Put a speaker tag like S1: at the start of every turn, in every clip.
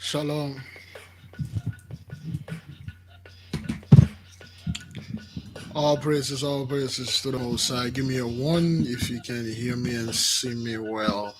S1: Shalom. All praises to the Most High. Give me a one if you can hear me and see me well.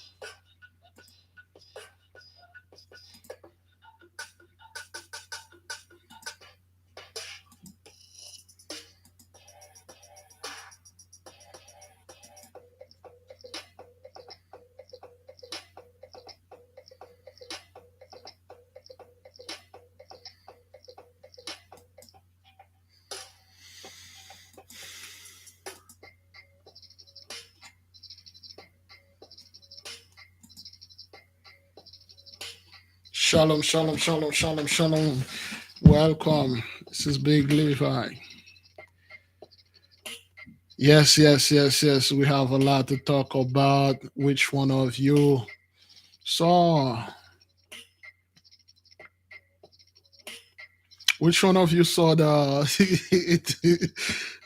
S1: Shalom, shalom, shalom, shalom, shalom. Welcome. This is Big Levi. Yes. We have a lot to talk about. Which one of you saw? Which one of you saw the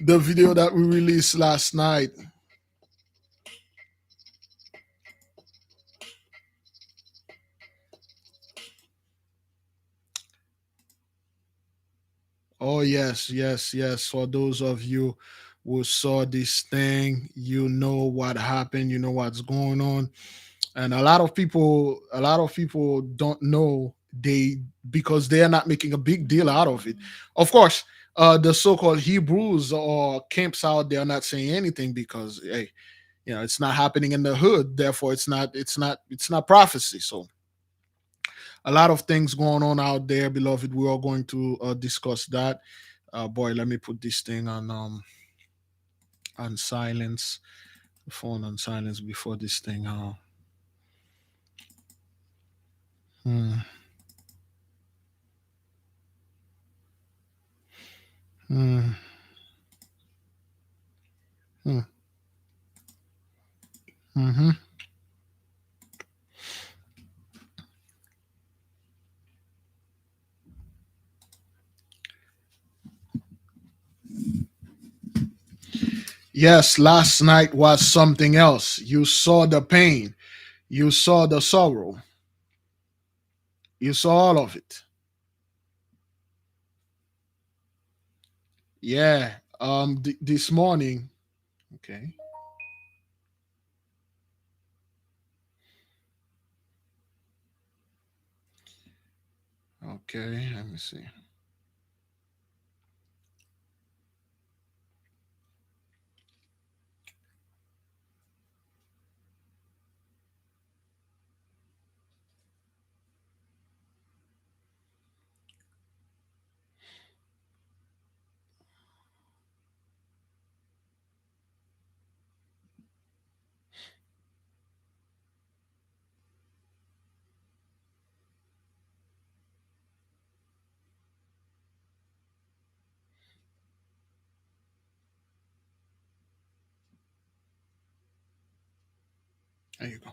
S1: the video that we released last night? Oh yes. For those of you who saw this thing, you know what happened, you know what's going on. And a lot of people don't know, they because they are not making a big deal out of it. Of course, the so-called Hebrews or camps out there are not saying anything because hey, it's not happening in the hood, therefore it's not prophecy. So a lot of things going on out there, beloved. We are going to discuss that. Boy, let me put this thing on silence, the phone on silence before this thing. Hmm, hmm, hmm, hmm. Yes, last night was something else. You saw the pain, you saw the sorrow, you saw all of it. Yeah. This morning. Okay. Okay. Let me see. There you go.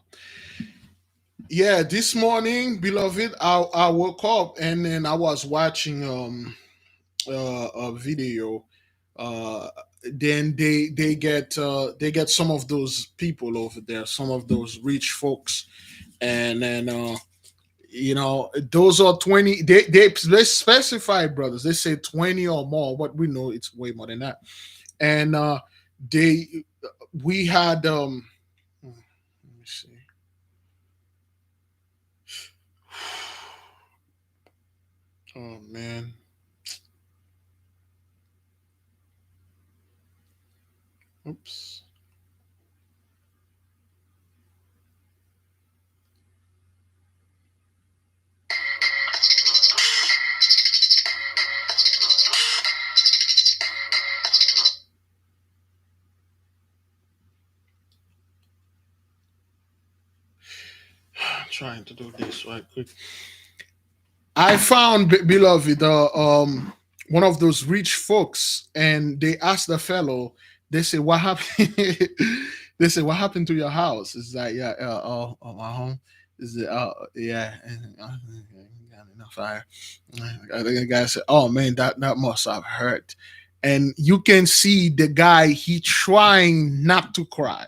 S1: Yeah, this morning, beloved, I woke up and then I was watching a video. Then they get some of those people over there, some of those rich folks, and then those are 20. They specify, brothers. They say 20 or more. What we know, it's way more than that. And they we had let me see. Oh man. Oops. I'm trying to do this right quick. I found, beloved, one of those rich folks, and they asked the fellow. They say, "What happened?" They say, "What happened to your house?" It's like, "Yeah, my home is it? Yeah, got enough fire." The guy said, "Oh man, that must have hurt." And you can see the guy, he trying not to cry.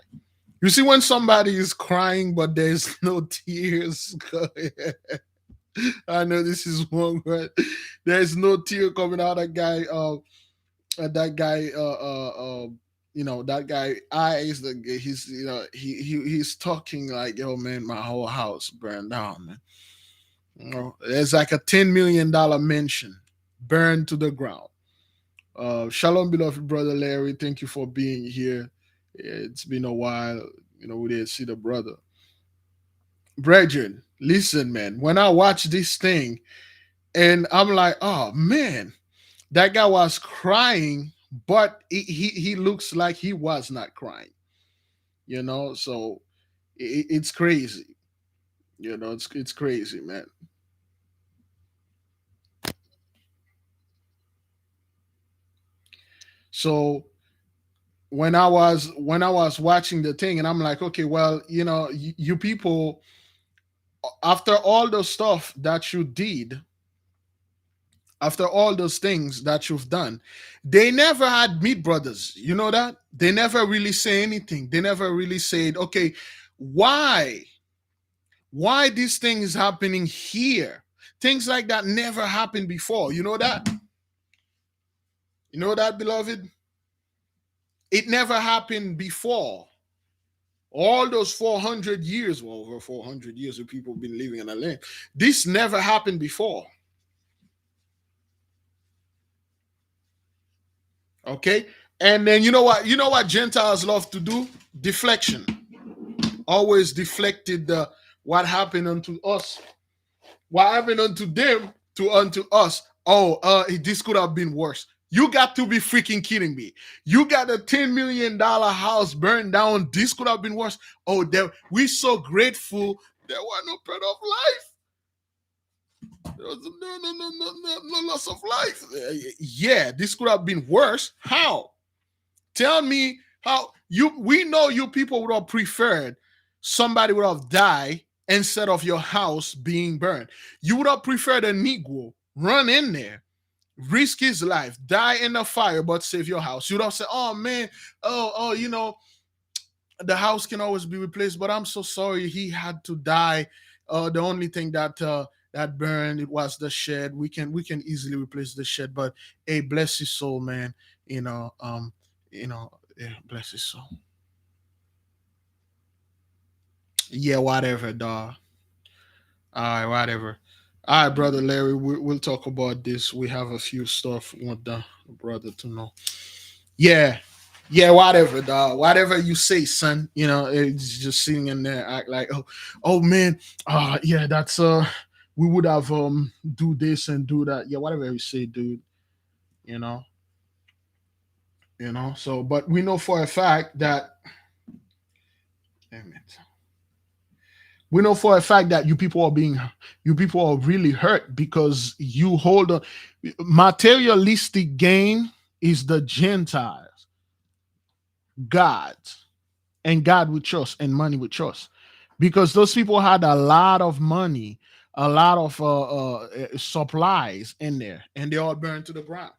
S1: You see when somebody is crying, but there's no tears. I know this is wrong, but there's no tear coming out of that guy. That guy. That guy eyes. He's he's talking like, yo, man, my whole house burned down, man. There's like a $10 million mansion burned to the ground. Shalom, beloved brother Larry. Thank you for being here. It's been a while. We didn't see the brother. Brethren, listen, man. When I watch this thing, and I'm like, oh man, that guy was crying, but he looks like he was not crying. So it's crazy. It's crazy, man. So when I was watching the thing, and I'm like, okay, well, you people, after all the stuff that you did, after all those things that you've done, they never had meet brothers. You know that? They never really say anything. They never really said, okay, why? Why this thing is happening here? Things like that never happened before. You know that? You know that, beloved? It never happened before. All those 400 years, well, over 400 years of people been living in the land. This never happened before. Okay? And then you know what Gentiles love to do? Deflection. Always deflected what happened unto us. What happened unto them to unto us. Oh, this could have been worse. You got to be freaking kidding me. You got a $10 million house burned down. This could have been worse. Oh, we're so grateful there were no part of life. There was no loss of life. Yeah, this could have been worse. How? Tell me how we know you people would have preferred somebody would have died instead of your house being burned. You would have preferred a Negro run in there, risk his life, die in the fire, but save your house. You would have said, oh man, the house can always be replaced, but I'm so sorry he had to die. The only thing that burned it was the shed. We can easily replace the shed, but hey, bless his soul, man. Yeah, bless his soul. Yeah, whatever, dog. All right, whatever. All right, brother Larry, we'll talk about this. We have a few stuff we want the brother to know. Yeah, yeah, whatever, dog. Whatever you say, son. It's just sitting in there, act like, oh man, yeah, that's we would have do this and do that. Yeah, whatever you say, dude. You know, So, but we know for a fact that, damn it. We know for a fact that you people are really hurt because you hold on. Materialistic gain is the Gentiles, God, and God with trust and money with trust, because those people had a lot of money, a lot of supplies in there, and they all burned to the ground.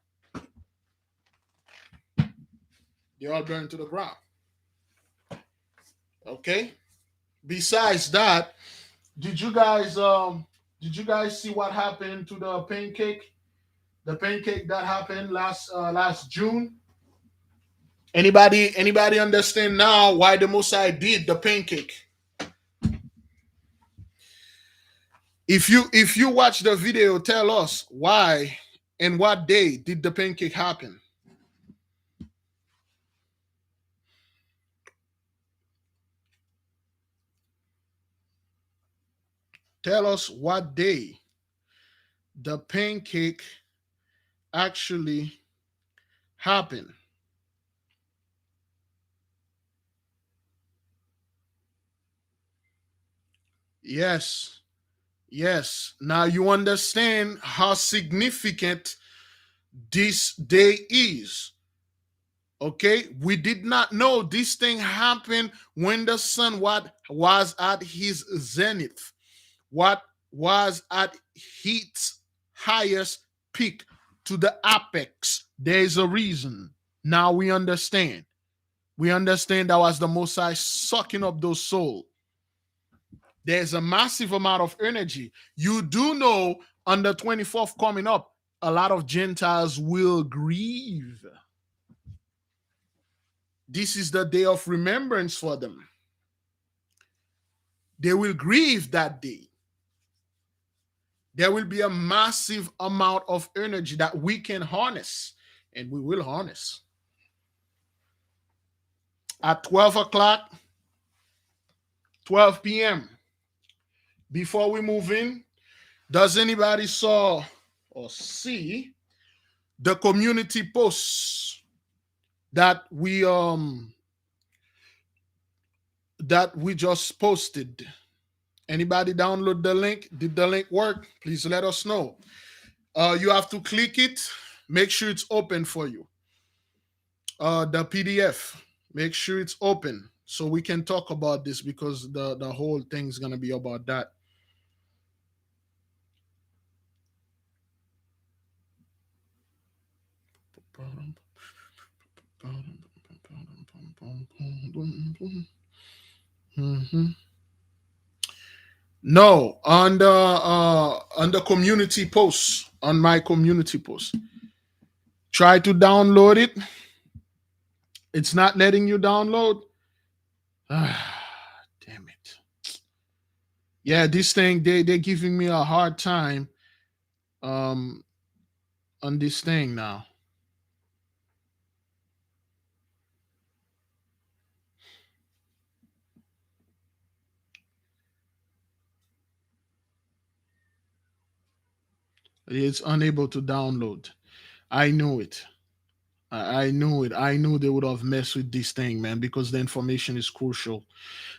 S1: They all burned to the ground. Okay. Besides that, did you guys see what happened to the pancake? The pancake that happened last June. Anybody understand now why the Mosai did the pancake? If you watch the video, tell us why and what day did the pancake happen. Tell us what day the pancake actually happened. Yes. Yes. Now you understand how significant this day is. Okay, we did not know this thing happened when the sun was at his zenith, what was at its highest peak to the apex. There is a reason. Now we understand. We understand that was the Most High sucking up those souls. There's a massive amount of energy. You do know on the 24th coming up, a lot of Gentiles will grieve. This is the day of remembrance for them. They will grieve that day. There will be a massive amount of energy that we can harness, and we will harness. At 12 o'clock, 12 p.m., before we move in, does anybody saw or see the community posts that we just posted? Anybody download the link? Did the link work? Please let us know. You have to click it. Make sure it's open for you. The PDF. Make sure it's open so we can talk about this, because the whole thing's gonna be about that. Mhm. No, on the community posts, on my community post. Try to download it. It's not letting you download. Ah, damn it. Yeah, this thing, they're giving me a hard time um on this thing now. It's unable to download. I knew it. I knew it. I knew they would have messed with this thing, man, because the information is crucial.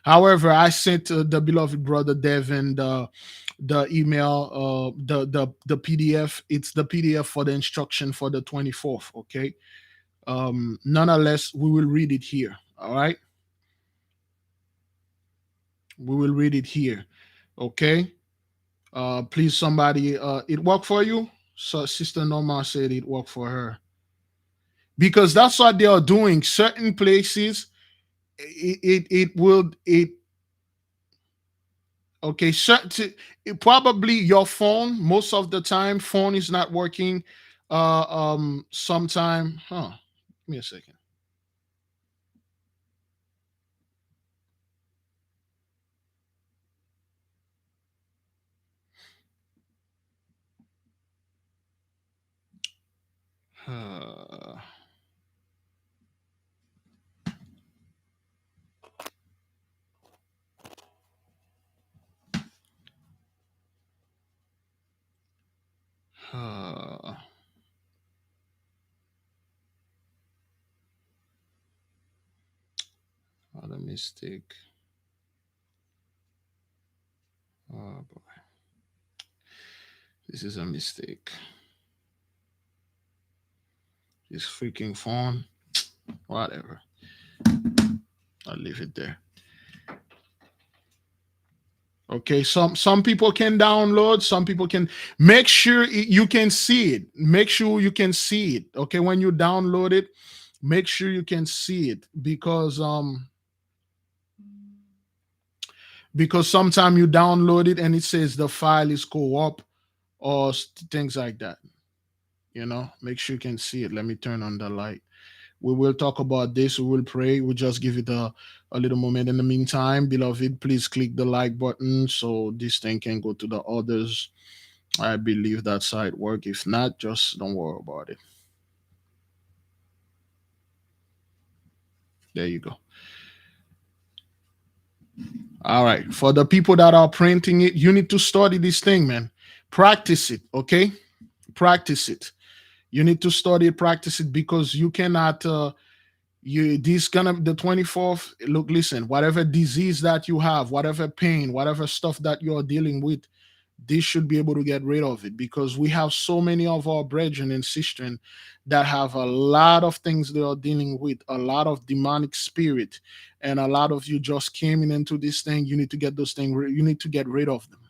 S1: However, I sent the beloved brother Devin the email, the PDF. It's the PDF for the instruction for the 24th. Okay. Nonetheless, we will read it here. All right, we will read it here. Okay. Please, somebody. It worked for you. So, Sister Norma said it worked for her, because that's what they are doing. Certain places, it will it okay. Certain, probably your phone. Most of the time, phone is not working. Sometime, huh? Give me a second. Uh, uh, what a mistake. Oh boy, this is a mistake. This freaking phone. Whatever. I'll leave it there. Okay, some people can download, some people can. Make sure you can see it. Make sure you can see it. Okay, when you download it, make sure you can see it, because sometimes you download it and it says the file is co-op or things like that. Make sure you can see it. Let me turn on the light. We will talk about this. We will pray. We'll just give it a little moment. In the meantime, beloved, please click the like button so this thing can go to the others. I believe that's how it works. If not, just don't worry about it. There you go. All right. For the people that are printing it, you need to study this thing, man. Practice it, okay? Practice it. You need to study it, practice it, because you cannot this gonna the 24th. Look, listen, whatever disease that you have, whatever pain, whatever stuff that you're dealing with, this should be able to get rid of it, because we have so many of our brethren and sisters that have a lot of things they are dealing with, a lot of demonic spirit, and a lot of you just came into this thing. You need to get those things, you need to get rid of them.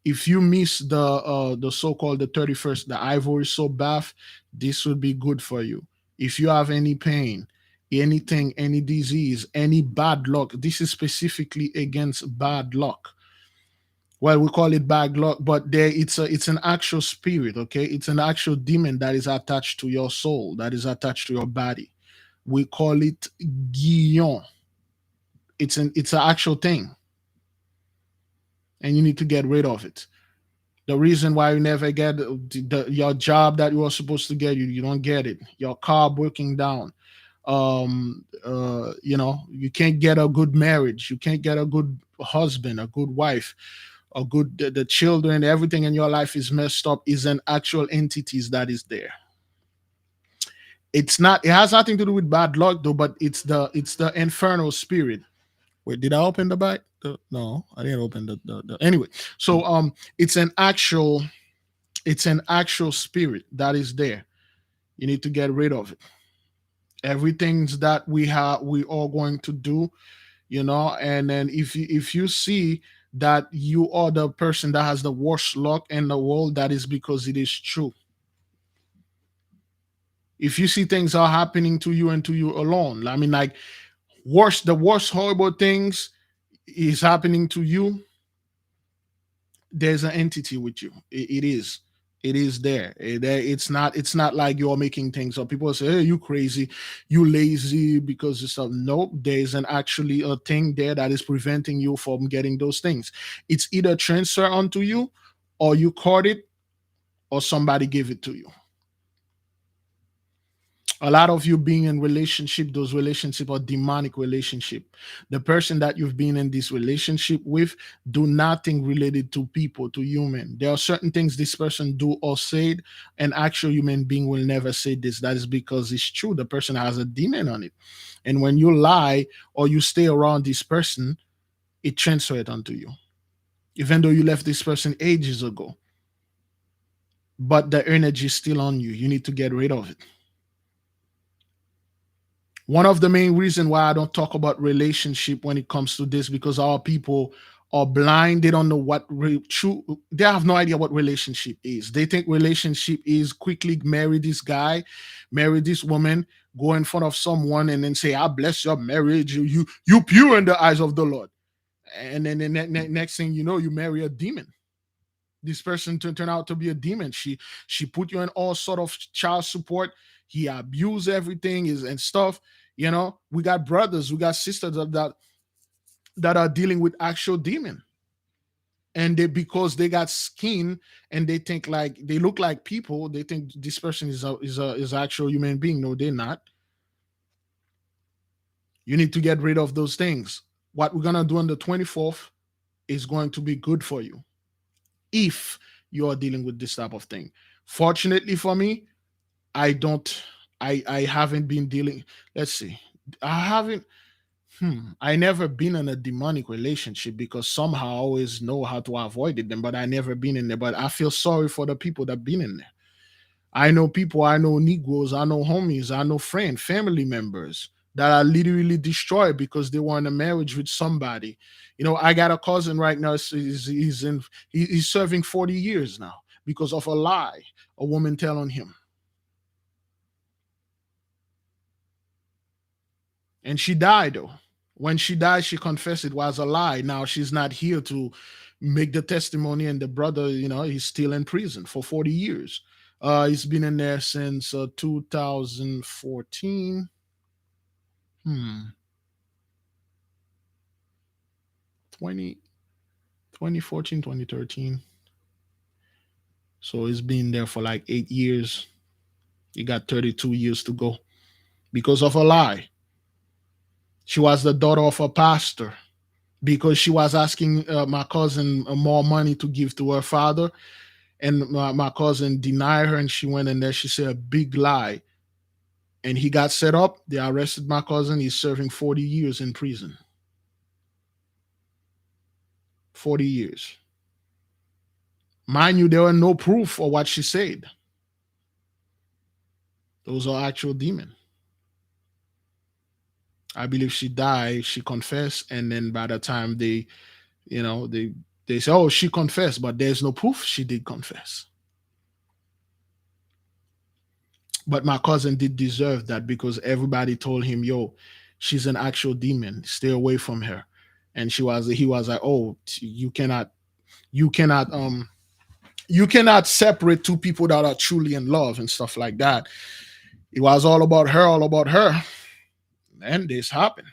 S1: If you miss the so-called the 31st, the ivory soap bath, this would be good for you. If you have any pain, anything, any disease, any bad luck. This is specifically against bad luck. Well, we call it bad luck, but there it's an actual spirit, okay? It's an actual demon that is attached to your soul, that is attached to your body. We call it guillon. It's an actual thing, and you need to get rid of it. The reason why you never get your job that you were supposed to get, you don't get it. Your car breaking down. You can't get a good marriage. You can't get a good husband, a good wife, a good the children. Everything in your life is messed up. Is an actual entities that is there. It's not. It has nothing to do with bad luck though, but it's the infernal spirit. Wait, did I open the back? No, I didn't open the. Anyway, so it's an actual spirit that is there. You need to get rid of it. Everything that we are going to do, and then if you see that you are the person that has the worst luck in the world, that is because it is true. If you see things are happening to you and to you alone, I mean, like, the worst horrible things is happening to you, there's an entity with you. It is there. It's not like you're making things up. People say, hey, you crazy, you lazy because it's stuff. Nope, there's an actually a thing there that is preventing you from getting those things. It's either transfer onto you, or you caught it, or somebody gave it to you. A lot of you being in relationship, those relationship are demonic relationship. The person that you've been in this relationship with do nothing related to people, to human. There are certain things this person do or said, an actual human being will never say this. That is because it's true. The person has a demon on it. And when you lie or you stay around this person, it transfers onto you. Even though you left this person ages ago, but the energy is still on you. You need to get rid of it. One of the main reason why I don't talk about relationship when it comes to this, because our people are blind. They don't know what true. They have no idea what relationship is. They think relationship is quickly marry this guy, marry this woman, go in front of someone, and then say, "I bless your marriage. You pure in the eyes of the Lord." And then the next thing you know, you marry a demon. This person turn out to be a demon. She put you in all sort of child support. He abused everything is and stuff. We got brothers, we got sisters that are dealing with actual demon, and they, because they got skin, and they think like they look like people, they think this person is actual human being. No, they're not. You need to get rid of those things. What we're gonna do on the 24th is going to be good for you if you are dealing with this type of thing. Fortunately for me, I don't. I haven't been dealing. Let's see. I haven't. I never been in a demonic relationship because somehow I always know how to avoid it. Them, but I never been in there. But I feel sorry for the people that been in there. I know people. I know Negroes. I know homies. I know friends, family members that are literally destroyed because they were in a marriage with somebody. I got a cousin right now. He's serving 40 years now because of a lie a woman telling him. And she died though. When she died, she confessed it was a lie. Now she's not here to make the testimony, and the brother, he's still in prison for 40 years. He's been in there since 2014. Hmm. 20, 2014, 2013. So he's been there for like 8 years. He got 32 years to go because of a lie. She was the daughter of a pastor, because she was asking my cousin more money to give to her father, and my cousin denied her, and she went in there. She said a big lie, and he got set up. They arrested my cousin. He's serving 40 years in prison. 40 years. Mind you, there were no proof for what she said. Those are actual demons. I believe she died, she confessed, and then by the time they say, oh, she confessed, but there's no proof she did confess. But my cousin did deserve that because everybody told him, "Yo, she's an actual demon. Stay away from her." And he was like, "Oh, you cannot, you cannot separate two people that are truly in love and stuff like that." It was all about her, all about her. And this happened.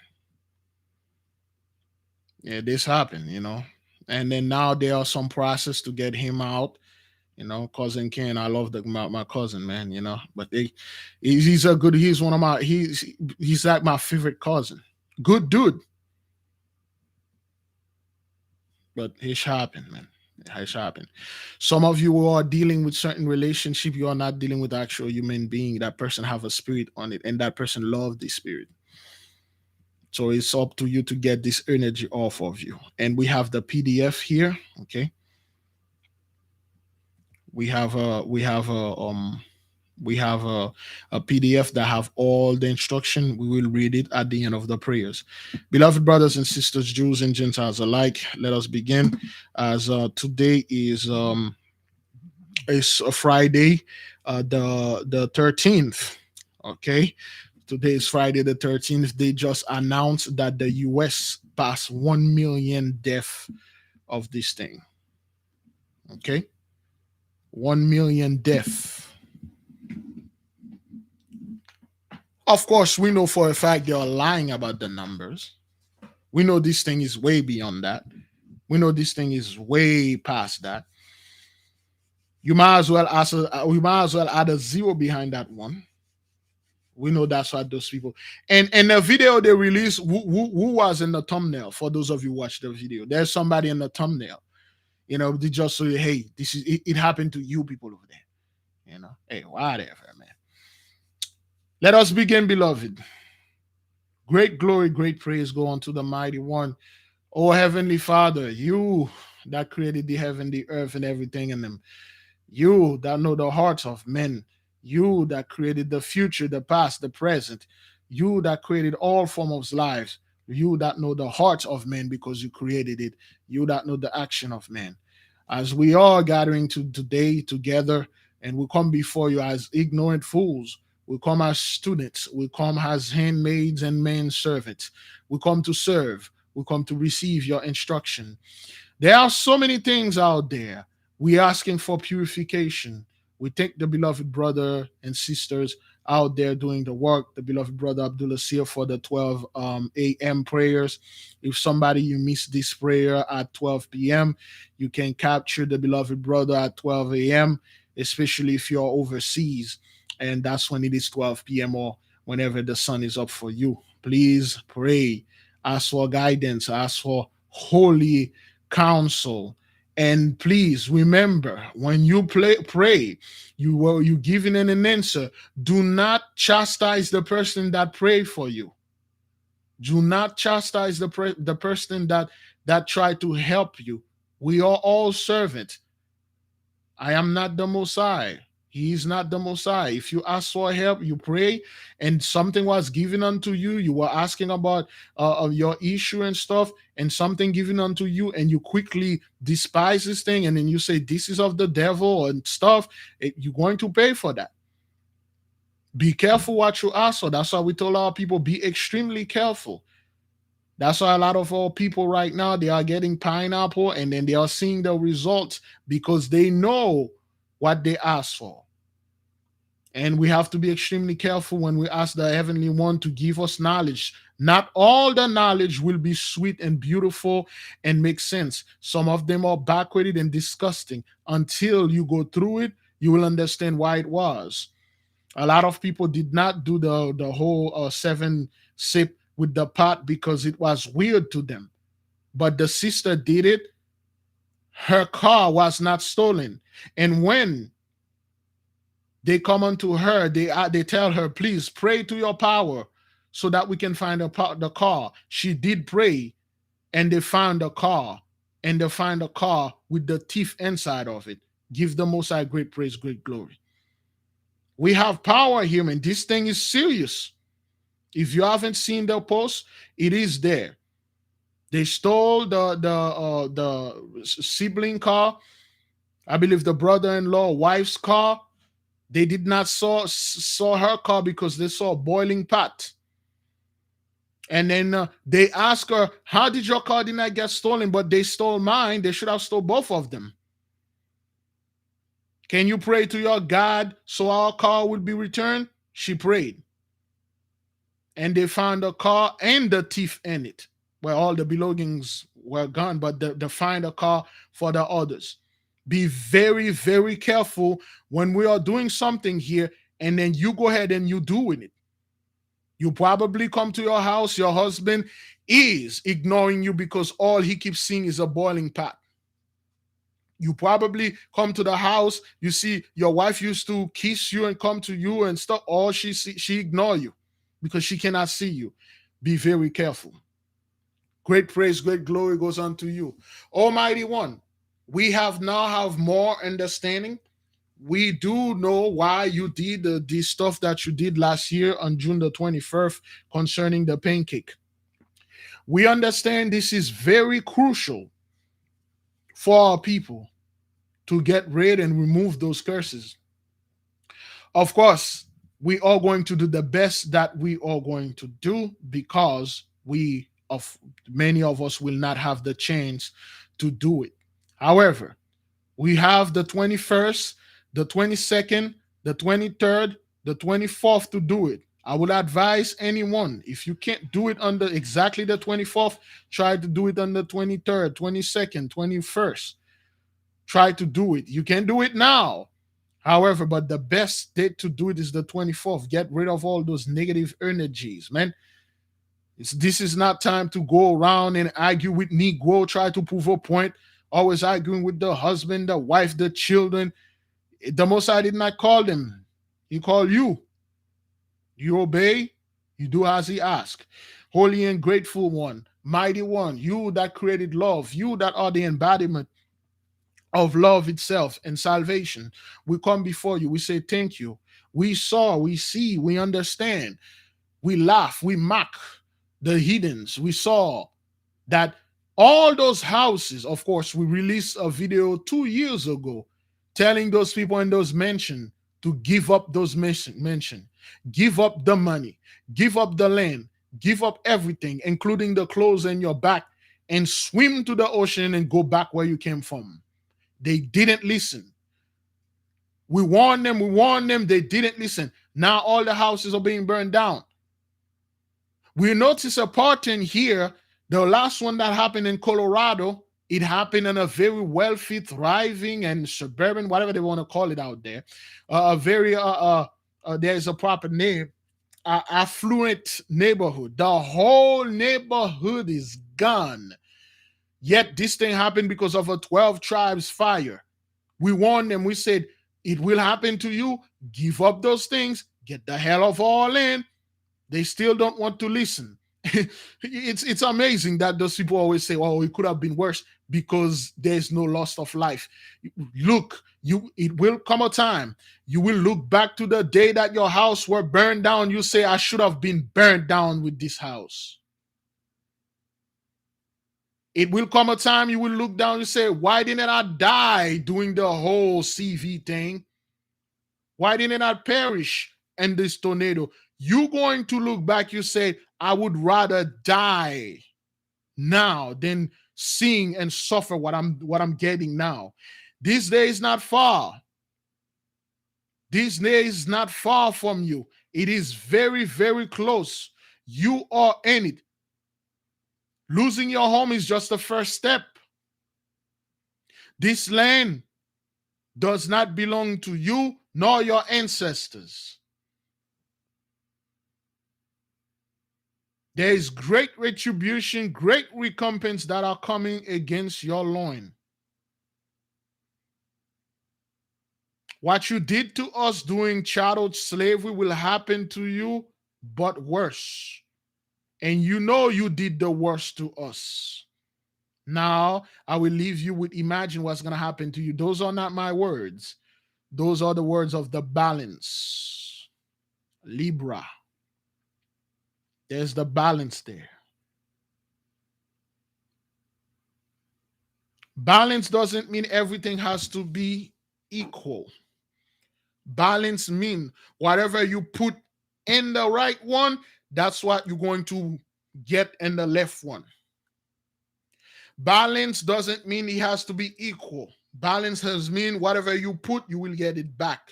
S1: Yeah, this happened, you know. And then now there are some process to get him out. You know, cousin Ken, I love my cousin, man. You know, but he's a good. He's one of my. He's like my favorite cousin. Good dude, but he's happened, man. It's happened. Some of you who are dealing with certain relationship, you are not dealing with actual human being. That person have a spirit on it, and that person love the spirit. So it's up to you to get this energy off of you. And we have the PDF here. Okay, we have a we have a PDF that have all the instruction. We will read it at the end of the prayers. Beloved brothers and sisters, Jews and Gentiles alike, let us begin. As today is a Friday, the 13th. Okay, today is Friday the 13th. They just announced that the U.S. passed 1 million deaths of this thing. Okay, 1 million deaths. Of course, we know for a fact they are lying about the numbers. We know this thing is way beyond that. We know this thing is way past that. We might as well add a zero behind that one. We know that's what those people. And the video they released, who was in the thumbnail? For those of you who watch the video, there's somebody in the thumbnail. You know, they just say, "Hey, this is it happened to you people over there." You know, hey, whatever, man. Let us begin, beloved. Great glory, great praise go unto the mighty one. Oh, Heavenly Father, you that created the heaven, the earth, and everything in them. You that know the hearts of men. You that created the future, the past, the present. You that created all forms of lives. You that know the hearts of men because you created it. You that know the action of men. As we are gathering today together and we come before you as ignorant fools, we come as students, we come as handmaids and men servants. We come to serve, we come to receive your instruction. There are so many things out there. We asking for purification. We thank the beloved brother and sisters out there doing the work. The beloved brother Abdullah Sir for the 12 a.m. prayers. If somebody you missed this prayer at 12 p.m., you can capture the beloved brother at 12 a.m., especially if you're overseas. And that's when it is 12 p.m. or whenever the sun is up for you. Please pray. Ask for guidance. Ask for holy counsel. And please remember, when you pray, you giving an answer. Do not chastise the person that prayed for you. Do not chastise the person that tried to help you. We are all servants. I am not the Messiah. He is not the Messiah. If you ask for help, you pray, and something was given unto you, you were asking about your issue and stuff, and something given unto you, and you quickly despise this thing, and then you say, "This is of the devil," and stuff, you're going to pay for that. Be careful what you ask for. That's why we told our people, be extremely careful. That's why a lot of our people right now, they are getting pineapple and then they are seeing the results because they know what they ask for. And we have to be extremely careful when we ask the Heavenly One to give us knowledge. Not all the knowledge will be sweet and beautiful and make sense. Some of them are backwarded and disgusting. Until you go through it, you will understand why it was. A lot of people did not do the whole seven sip with the pot because it was weird to them. But the sister did it. Her car was not stolen. And when they come unto her, they tell her, "Please pray to your power so that we can find the car." She did pray, and they found the car, and they find the car with the thief inside of it. Give the Most High great praise, great glory. We have power here, man. This thing is serious. If you haven't seen the post, it is there. They stole the sibling car. I believe the brother-in-law wife's car. They did not saw her car because they saw a boiling pot. And then they asked her, "How did your car did not get stolen?" But they stole mine. They should have stole both of them. Can you pray to your God so our car would be returned? She prayed, and they found the car and the thief in it, where all the belongings were gone. But they find a car for the others. Be very, very careful when we are doing something here, and then you go ahead and you do it. You probably come to your house, your husband is ignoring you because all he keeps seeing is a boiling pot. You probably come to the house, you see your wife used to kiss you and come to you and stuff. All she ignore you because she cannot see you. Be very careful. Great praise, great glory goes unto you. Almighty One, we have more understanding. We do know why you did the stuff that you did last year on June the 21st concerning the pancake. We understand this is very crucial for our people to get rid and remove those curses. Of course, we are going to do the best that we are going to do because we of many of us will not have the chance to do it. However, we have the 21st, the 22nd, the 23rd, the 24th to do it. I would advise anyone, if you can't do it under exactly the 24th, try to do it on the 23rd, 22nd, 21st. Try to do it. You can do it now. However, but the best date to do it is the 24th. Get rid of all those negative energies, man. This is not time to go around and argue with Negro, try to prove a point, always arguing with the husband, the wife, the children. The Most High did not call them. He called you. You obey, you do as he asked. Holy and grateful one, mighty one, you that created love, you that are the embodiment of love itself and salvation. We come before you. We say thank you. We saw, we see, we understand. We laugh, we mock the heathens. We saw that all those houses, of course, we released a video 2 years ago telling those people in those mansions to give up those mansion, give up the money, give up the land, give up everything, including the clothes in your back, and swim to the ocean and go back where you came from. They didn't listen. We warned them, they didn't listen. Now all the houses are being burned down. We notice a pattern here. The last one that happened in Colorado, it happened in a very wealthy, thriving, and suburban, whatever they want to call it out there. A very, there's a proper name, affluent neighborhood. The whole neighborhood is gone. Yet this thing happened because of a 12 tribes fire. We warned them. We said, it will happen to you. Give up those things. Get the hell off all in. They still don't want to listen. It's amazing that those people always say, "Oh, it could have been worse," because there's no loss of life. Look, it will come a time you will look back to the day that your house were burned down. You say, "I should have been burned down with this house." It will come a time you will look down and say, "Why didn't I die doing the whole CV thing? Why didn't I perish in this tornado?" You going to look back, you say, "I would rather die now than seeing and suffer what I'm getting now." This day is not far. This day is not far from you. It is very, very close. You are in it. Losing your home is just the first step. This land does not belong to you nor your ancestors. There is great retribution, great recompense that are coming against your loin. What you did to us during chattel slavery will happen to you, but worse. And you know you did the worst to us. Now I will leave you with imagine what's going to happen to you. Those are not my words. Those are the words of the balance. Libra. There's the balance there. Balance doesn't mean everything has to be equal. Balance mean whatever you put in the right one, that's what you're going to get in the left one. Balance doesn't mean it has to be equal. Balance has mean whatever you put, you will get it back.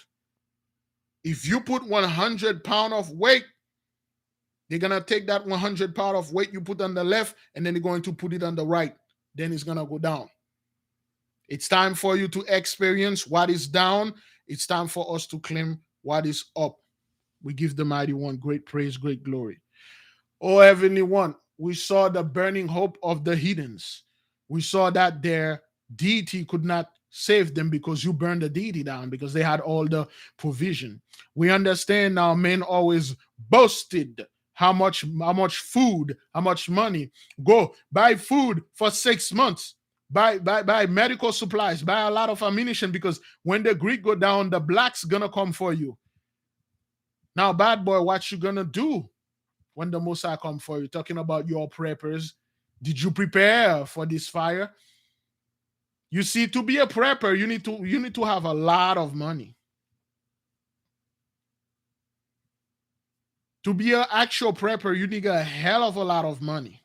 S1: If you put 100 pounds of weight, they're gonna take that 100 pounds of weight you put on the left, and then they're going to put it on the right. Then it's gonna go down. It's time for you to experience what is down. It's time for us to claim what is up. We give the mighty one great praise, great glory. Oh, Heavenly One, we saw the burning hope of the heathens. We saw that their deity could not save them because you burned the deity down because they had all the provision. We understand now men always boasted how much food, how much money. Go buy food for 6 months. Buy medical supplies, buy a lot of ammunition because when the Greek go down, the blacks gonna come for you. Now, bad boy, what you gonna do when the Messiah come for you? Talking about your preppers. Did you prepare for this fire? You see, to be a prepper, you need to have a lot of money. To be an actual prepper, you need a hell of a lot of money.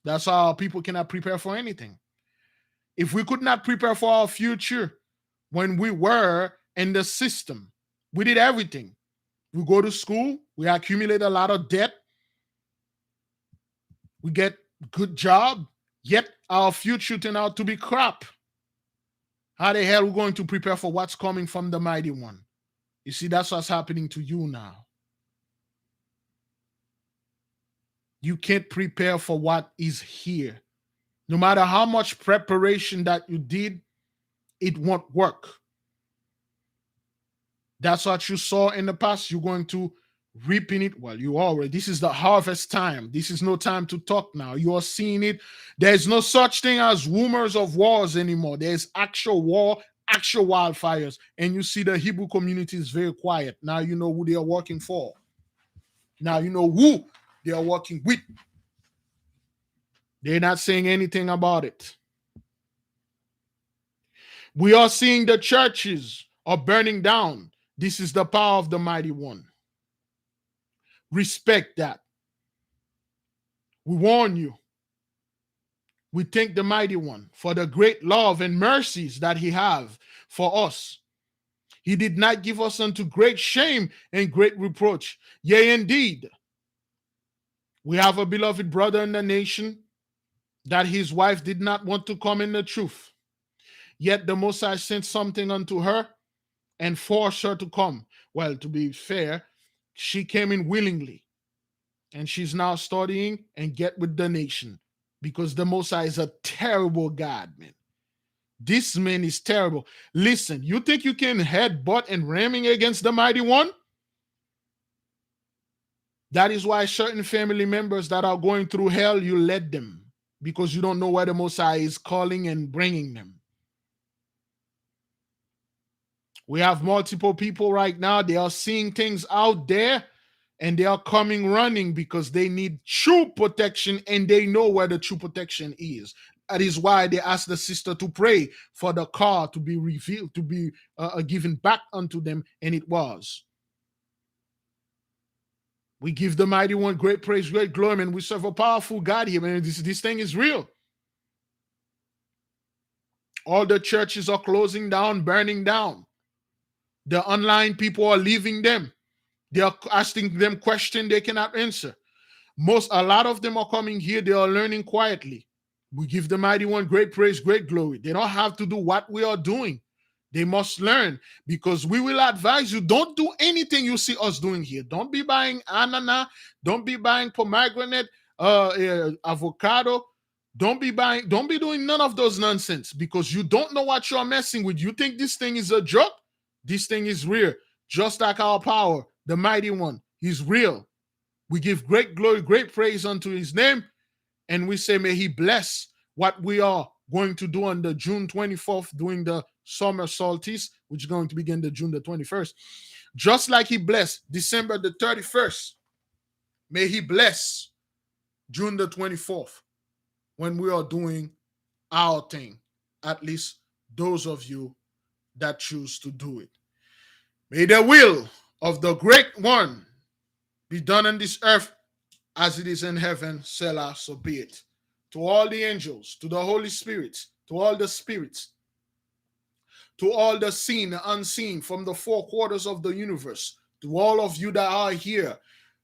S1: That's how people cannot prepare for anything. If we could not prepare for our future when we were in the system, we did everything. We go to school, we accumulate a lot of debt, we get good job, yet our future turned out to be crap. How the hell are we going to prepare for what's coming from the mighty one? You see, that's what's happening to you now. You can't prepare for what is here. No matter how much preparation that you did, it won't work. That's what you saw in the past. You're going to reap in it. Well, you already. This is the harvest time. This is no time to talk now. You are seeing it. There's no such thing as rumors of wars anymore. There's actual war, actual wildfires. And you see the Hebrew community is very quiet. Now you know who they are working for. Now you know who they are working with. They're not saying anything about it. We are seeing the churches are burning down. This is the power of the mighty one. Respect that. We warn you. We thank the mighty one for the great love and mercies that he have for us. He did not give us unto great shame and great reproach. Yea, indeed. We have a beloved brother in the nation that his wife did not want to come in the truth. Yet the Most High sent something unto her and forced her to come. Well, to be fair, she came in willingly. And she's now studying and get with the nation because the Most High is a terrible God, man. This man is terrible. Listen, you think you can headbutt and ramming against the mighty one? That is why certain family members that are going through hell, you let them because you don't know where the Most High is calling and bringing them. We have multiple people right now. They are seeing things out there and they are coming running because they need true protection and they know where the true protection is. That is why they asked the sister to pray for the car to be revealed, to be given back unto them, and it was. We give the mighty one great praise, great glory, and we serve a powerful God here, man. This thing is real. All the churches are closing down, burning down. The online people are leaving them. They are asking them questions they cannot answer. A lot of them are coming here. They are learning quietly. We give the mighty one great praise, great glory. They don't have to do what we are doing. They must learn because we will advise you, don't do anything you see us doing here. Don't be buying ananas. Don't be buying pomegranate, avocado. Don't be doing none of those nonsense because you don't know what you're messing with. You think this thing is a joke? This thing is real. Just like our power, the mighty one, he's real. We give great glory, great praise unto his name. And we say, may he bless what we are going to do on the June 24th during the summer solstice, which is going to begin the June the 21st. Just like he blessed December the 31st, may he bless June the 24th when we are doing our thing, at least those of you that choose to do it. May the will of the great one be done on this earth as it is in heaven. Selah, so be it. To all the angels, to the Holy Spirit, to all the spirits, to all the seen, the unseen, from the four quarters of the universe, to all of you that are here,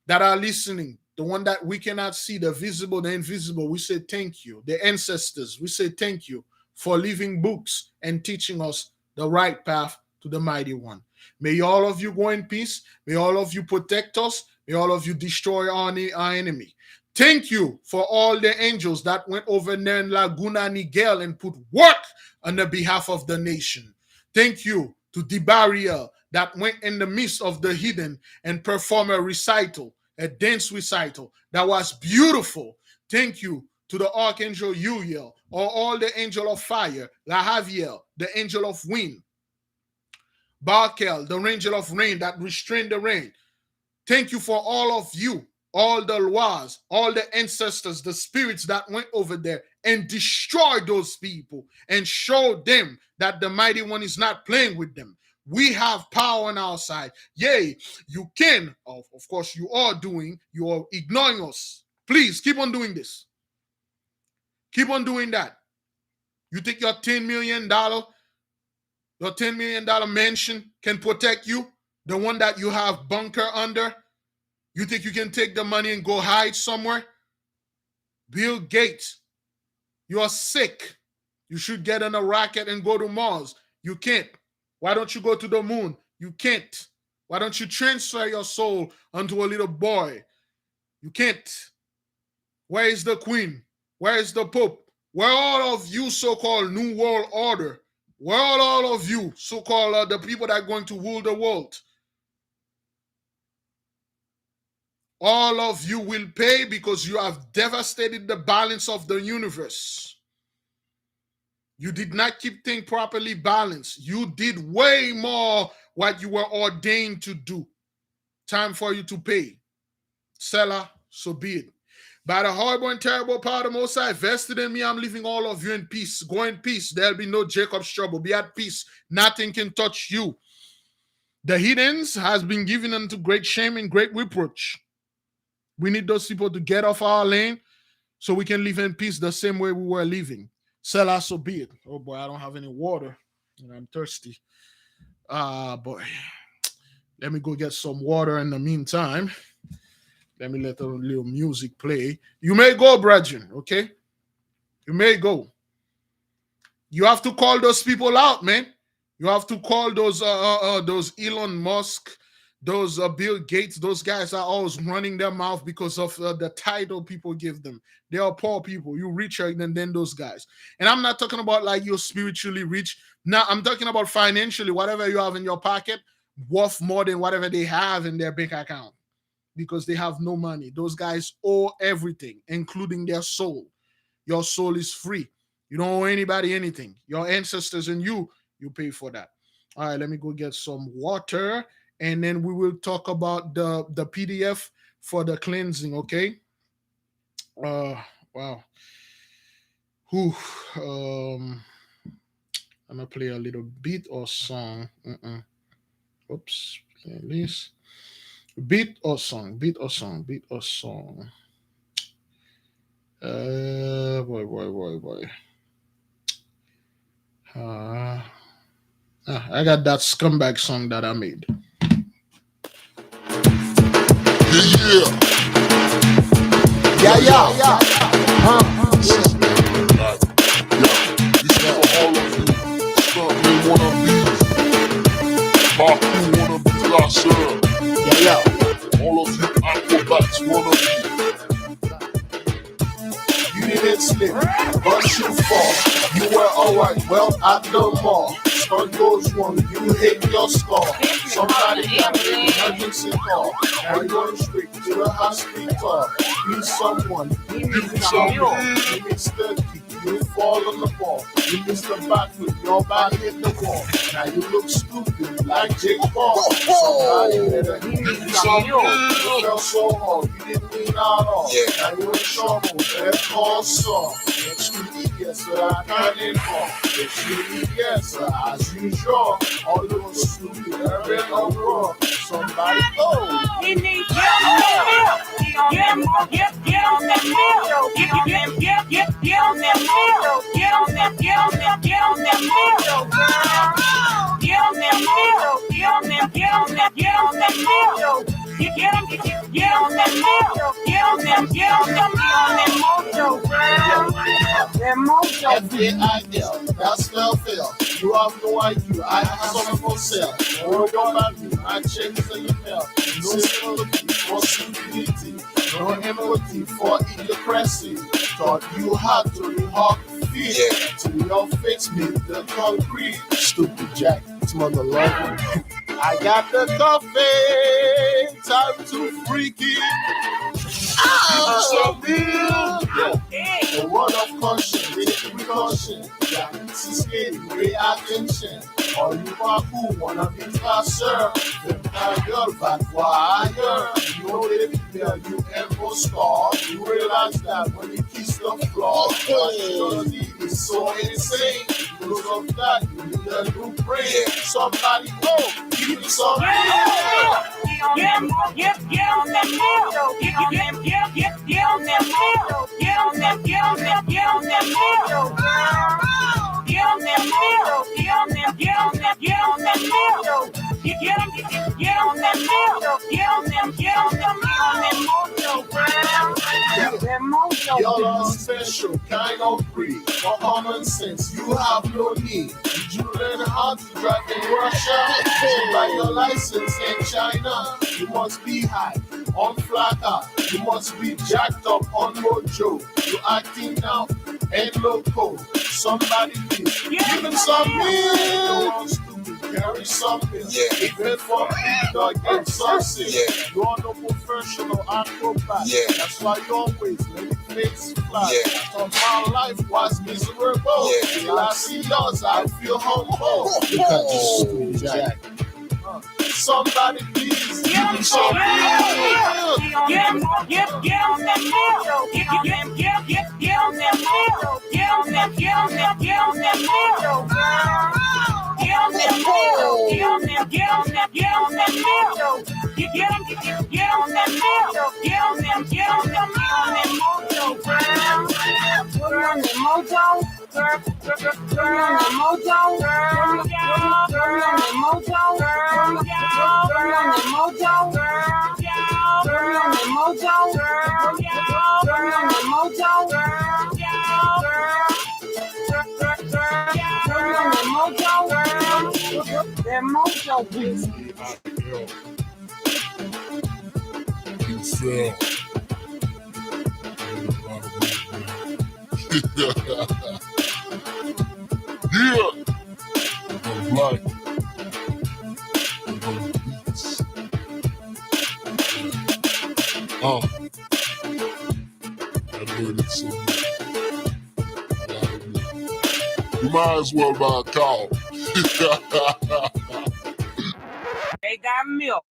S1: that are listening, the one that we cannot see, the visible, the invisible, we say thank you. The ancestors, we say thank you for leaving books and teaching us the right path to the mighty one. May all of you go in peace. May all of you protect us. May all of you destroy our enemy. Thank you for all the angels that went over there in Laguna Niguel and put work on the behalf of the nation. Thank you to Dibariel that went in the midst of the hidden and performed a recital, a dance recital that was beautiful. Thank you to the Archangel Uriel, or all the angel of fire, Lahaviel, the angel of wind, Barkel, the angel of rain that restrained the rain. Thank you for all of you, all the Loas, all the ancestors, the spirits that went over there and destroyed those people and showed them that the mighty one is not playing with them. We have power on our side. Yea, you can, of course you are ignoring us. Please keep on doing this. Keep on doing that. You think your $10 million mansion can protect you? The one that you have bunker under? You think you can take the money and go hide somewhere? Bill Gates, you are sick. You should get on a rocket and go to Mars. You can't. Why don't you go to the moon? You can't. Why don't you transfer your soul onto a little boy? You can't. Where is the Queen? Where is the Pope? Where are all of you so-called New World Order? Where are all of you so-called the people that are going to rule the world? All of you will pay because you have devastated the balance of the universe. You did not keep things properly balanced. You did way more what you were ordained to do. Time for you to pay. Selah, so be it. By the horrible and terrible power of the Most High vested in me, I'm leaving all of you in peace. Go in peace. There'll be no Jacob's trouble. Be at peace. Nothing can touch you. The heathens has been given unto great shame and great reproach. We need those people to get off our lane so we can live in peace the same way we were living. Selah, so be it. Oh boy, I don't have any water and I'm thirsty. Boy. Let me go get some water in the meantime. Let me let a little music play. You may go, brethren, okay? You may go. You have to call those people out, man. You have to call those Elon Musk, those Bill Gates. Those guys are always running their mouth because of the title people give them. They are poor people. You richer than those guys. And I'm not talking about like you're spiritually rich. Now I'm talking about financially. Whatever you have in your pocket worth more than whatever they have in their bank account. Because they have no money. Those guys owe everything, including their soul. Your soul is free. You don't owe anybody anything. Your ancestors and you pay for that. All right, let me go get some water, and then we will talk about the PDF for the cleansing, okay? Wow. Whew. I'm going to play a little beat or song. Oops, playlist. Beat or song. Boy. I got that scumbag song that I made. Yeah.
S2: This is for all of you. Stuntmen wanna be. Baku wanna be Glacier.
S1: Yeah.
S2: All of you acrobats wanna be.
S3: You didn't slip, but you fall. You were alright, well, at the mall. Stunt goes wrong, you hit your skull. Somebody got an emergency call. I'm going straight to the hospital. Need someone, you miss the key, you fall on the ball. You miss the back with your body hit the wall. Now you look stupid like Jake Paul. Somebody better hit
S2: some
S3: You
S2: milk.
S3: felt so hard, you didn't lean out all.
S2: Yeah.
S3: Now you're in trouble, better call Saul. Next week, yes, sir, I can't inform. Next week, yes, sir, as usual. All you stupid, urban uproar. Somebody go.
S4: We need get on that milk. Get on that milk. Get on that milk. Get on that milk. Get on that milk. Get on that milk. Get on that milk. Get on that milk. Get on that milk. Get on that milk. Get on that milk. Get on that mojo. That mojo.
S3: F-A-I-L, that's spell fail. You have no idea, I have something for sale. Worry about me, my check is in the mail. No sympathy for stupidity, no empathy for idiocracy. Thought you had to be hard to feed.
S2: Yeah.
S3: Till your face made the concrete. Stupid Jack, it's mother love. I got the coffee, time to freak it. So the word of caution, take precaution. Yeah, this is getting pay attention. All you are who wanna be faster, them kind girl bad wire. You know they feel you ever star. You realize that when you kiss the floor, your need is so insane. Because of that, you need a new brain. Somebody go, give me some milk.
S4: Get on that milk. Get on that milk. Get on that milk. Get on that milk. Get on that milk. Get on that milk. Get on that milk. Get on that milk. Get on that milk. That mojo.
S3: You're a special kind of breed. For common sense, you have no need. Did you learn how to drive in Russia? Did you buy your license in China? You must be high on flatter. You must be jacked up on mojo. You're acting now and loco. Somebody please give him some milk. Carry something, even for big dog and sausage. You are no professional acrobat. That's why you always let it face fly. So my life was miserable. Till I see yours, I feel humble. Look at this stupid Jack. Somebody please give me some milk.
S4: Get on that milk. Get on that milk. Get on that milk. Get on that milk. Get on that milk. Get on that milk. Get on that milk. Get on that milk. Get on that milk. Get on that milk. Put it on the mojo. Put it on the mojo. Put it on the mojo. Put it on the mojo. Put it on the mojo. Put it on the mojo. That mojo, please.
S2: You fell. Yeah. I'm black. I'm beats. I did it so you might as well buy a cow.
S4: They got milk.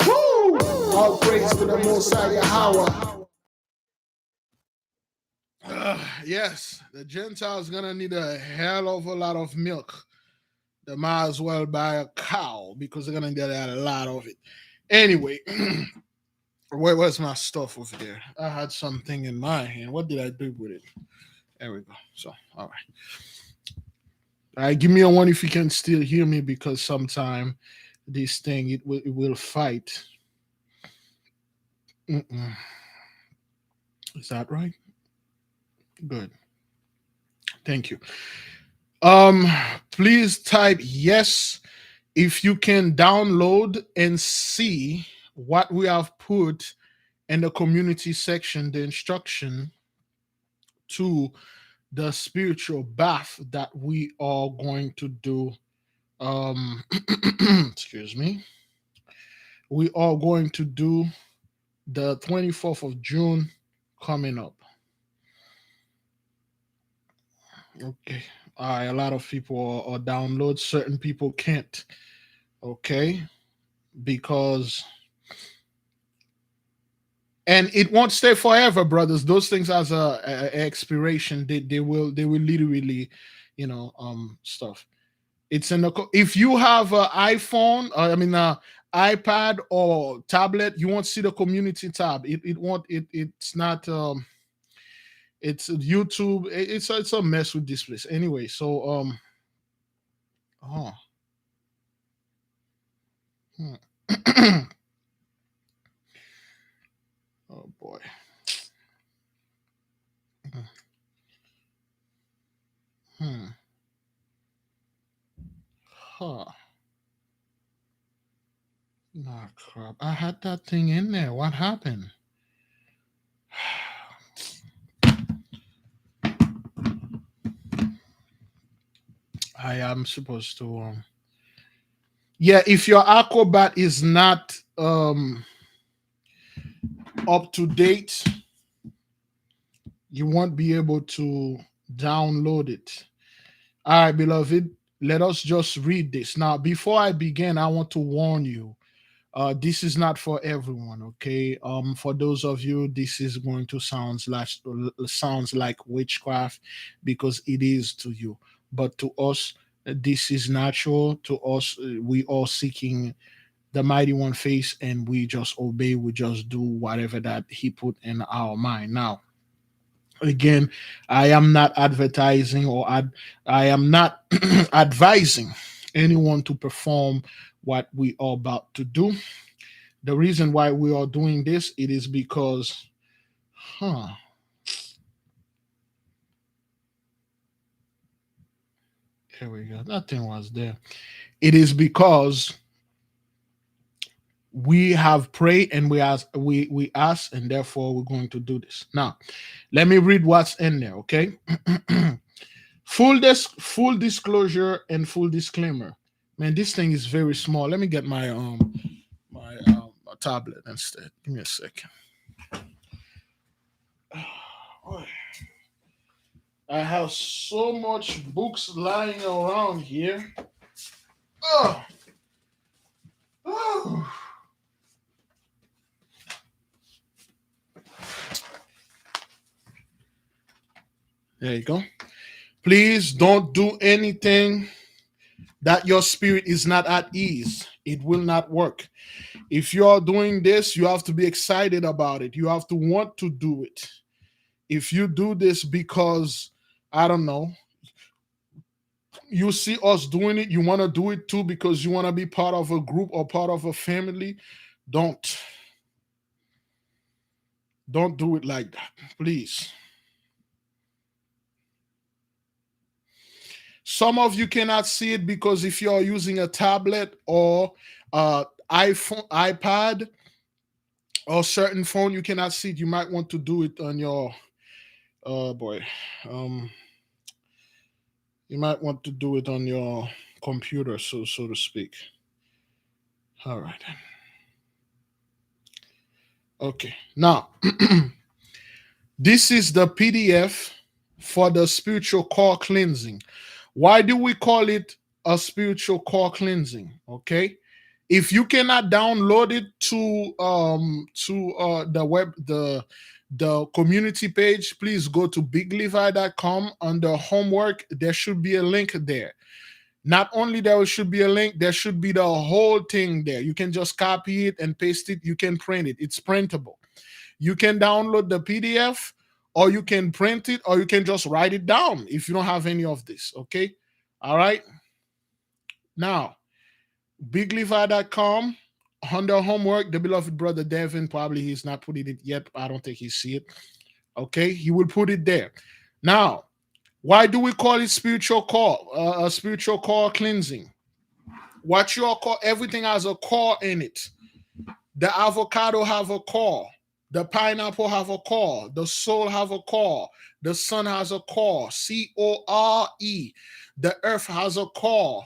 S3: Woo! All praise to the Most High Yahweh.
S1: Yes, the Gentiles gonna need a hell of a lot of milk. They might as well buy a cow because they're gonna get a lot of it. Anyway, where's my stuff over there? I had something in my hand. What did I do with it? There we go. So, all right, give me a one if you can still hear me because sometime this thing it will fight. Is that right? Good. Thank you. Please type yes if you can download and see what we have put in the community section, the instruction to the spiritual bath that we are going to do. Excuse me. We are going to do the 24th of June coming up. Okay. A lot of people are download. Certain people can't. Okay, because and it won't stay forever, brothers. Those things has a expiration. They will literally, stuff. It's in the if you have an iPhone, I mean, iPad or tablet, you won't see the community tab. It won't. It's not. It's YouTube. It's a mess with this place. Anyway, so oh, hmm. Oh boy. Hmm. Huh. Nah, crap. I had that thing in there. What happened? I am supposed to. Yeah, if your Acrobat is not up to date, you won't be able to download it. All right, beloved. Let us just read this. Now, before I begin, I want to warn you. This is not for everyone, okay? For those of you, this is going to sounds like witchcraft because it is to you. But to us, this is natural. To us, we are seeking the mighty one face, and we just obey. We just do whatever that he put in our mind. Now, again, I am not advertising I am not advising anyone to perform what we are about to do. The reason why we are doing this, it is because, huh? Here we go. That thing was there. It is because we have prayed and we ask, and therefore we're going to do this. Now, let me read what's in there. Okay. Full disclosure and full disclaimer. Man, this thing is very small. Let me get my tablet instead. Give me a second. I have so much books lying around here. Oh, oh. There you go. Please don't do anything that your spirit is not at ease. It will not work. If you are doing this, you have to be excited about it. You have to want to do it. If you do this because, I don't know, you see us doing it, you want to do it too because you want to be part of a group or part of a family, don't. Don't do it like that, please. Some of you cannot see it because if you're using a tablet or iPhone, iPad, or certain phone, you cannot see it. You might want to do it on your, boy, um, you might want to do it on your computer, so to speak. All right. Okay. Now, this is the PDF for the spiritual core cleansing. Why do we call it a spiritual core cleansing? Okay. If you cannot download it to the community page, please go to biglevi.com. Under homework. There should be a link there. Not only there should be a link, there should be the whole thing there. You can just copy it and paste it. You can print it. It's printable. You can download the PDF, or you can print it, or you can just write it down if you don't have any of this. Okay. All right. Now, biglevi.com. Under homework, the beloved brother Devin, probably he's not putting it yet. I don't think he see it. Okay. He will put it there. Now, why do we call it spiritual core? A spiritual core cleansing. What your core? Everything has a core in it. The avocado have a core. The pineapple have a core. The soul have a core. The sun has a core. CORE. The earth has a core.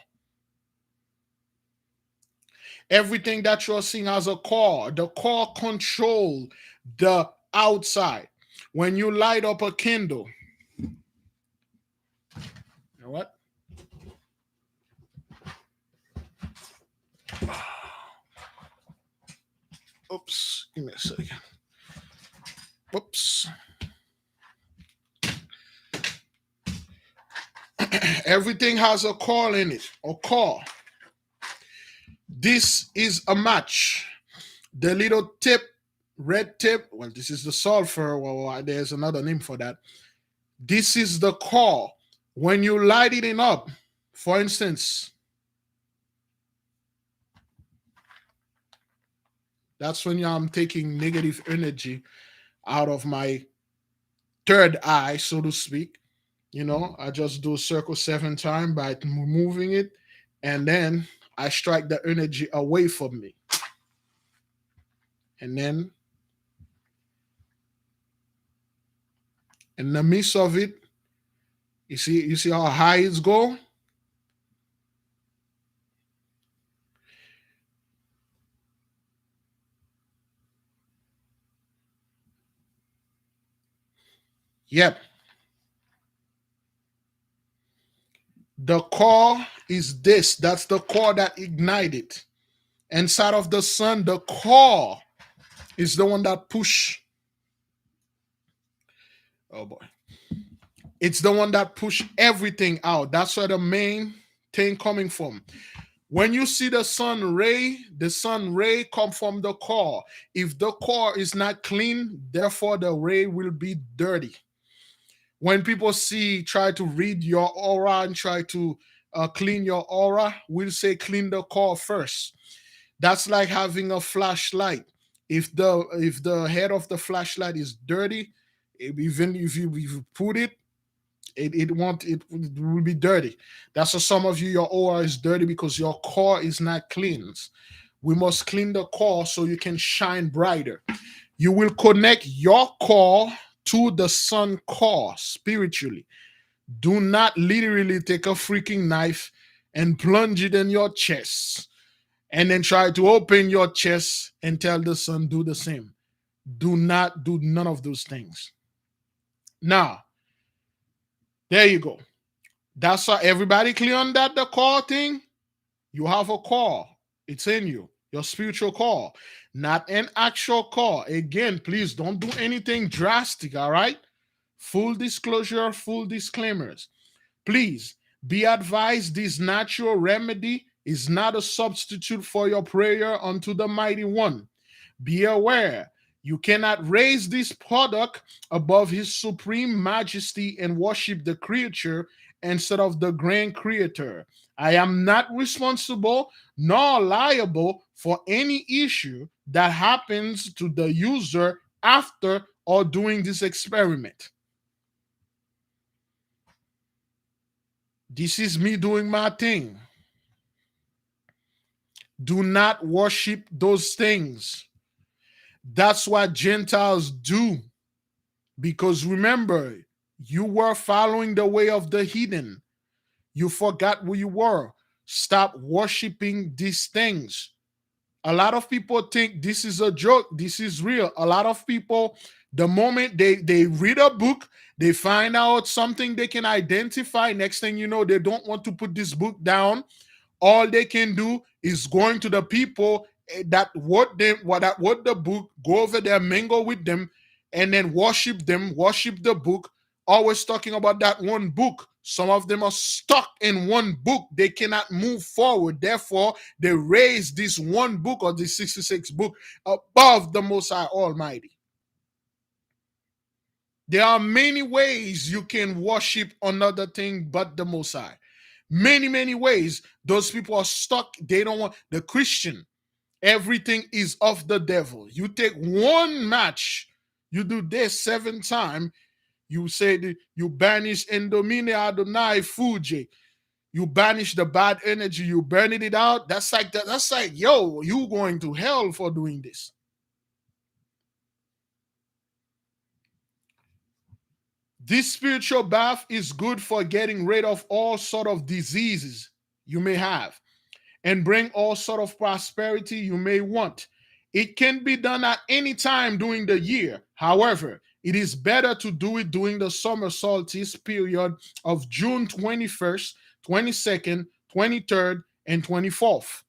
S1: Everything that you're seeing has a core. The core control the outside. When you light up a candle, What? Oops. Give me a second. Oops. Everything has a call in it. A call. This is a match. The little tip, red tip. Well, this is the sulfur. Well, there's another name for that. This is the call. When you light it up, for instance, that's when I'm taking negative energy out of my third eye, so to speak. I just do circle 7 times by moving it, and then I strike the energy away from me. And then in the midst of it, you see how high it's go? Yep. The core is this. That's the core that ignited. Inside of the sun, the core is the one that push. Oh boy. It's the one that push everything out. That's where the main thing coming from. When you see the sun ray come from the core. If the core is not clean, therefore the ray will be dirty. When people try to read your aura and try to clean your aura, we'll say clean the core first. That's like having a flashlight. If the head of the flashlight is dirty, even if you put it, it will be dirty. That's why some of you, your aura is dirty because your core is not cleansed. We must clean the core so you can shine brighter. You will connect your core to the sun core spiritually. Do not literally take a freaking knife and plunge it in your chest and then try to open your chest and tell the sun do the same. Do not do none of those things. Now, there you go. That's why everybody clear on that, the core thing. You have a core. It's in you. Your spiritual core. Not an actual core. Again, please don't do anything drastic, all right? Full disclosure, full disclaimers. Please be advised this natural remedy is not a substitute for your prayer unto the mighty one. Be aware, you cannot raise this product above his supreme majesty and worship the creature instead of the grand creator. I am not responsible nor liable for any issue that happens to the user after or during this experiment. This is me doing my thing. Do not worship those things. That's what Gentiles do. Because remember, you were following the way of the heathen. You forgot who you were. Stop worshiping these things. A lot of people think this is a joke. This is real. A lot of people, the moment they read a book, they find out something they can identify. Next thing you know, they don't want to put this book down. All they can do is going to the people that what the book, go over there, mingle with them, and then worship them, worship the book, always talking about that one book. Some of them are stuck in one book. They cannot move forward. Therefore, they raise this one book or this 66 book above the Most High Almighty. There are many ways you can worship another thing but the Most High. Many, many ways. Those people are stuck. They don't want the Christian. Everything is of the devil. You take one match, you do this 7 times. You say that you banish Endomine Adonai Fuji. You banish the bad energy. You burn it out. That's like yo, you going to hell for doing this. This spiritual bath is good for getting rid of all sort of diseases you may have and bring all sort of prosperity you may want. It can be done at any time during the year. However, It is better to do it during the summer solstice period of June 21st, 22nd, 23rd, and 24th.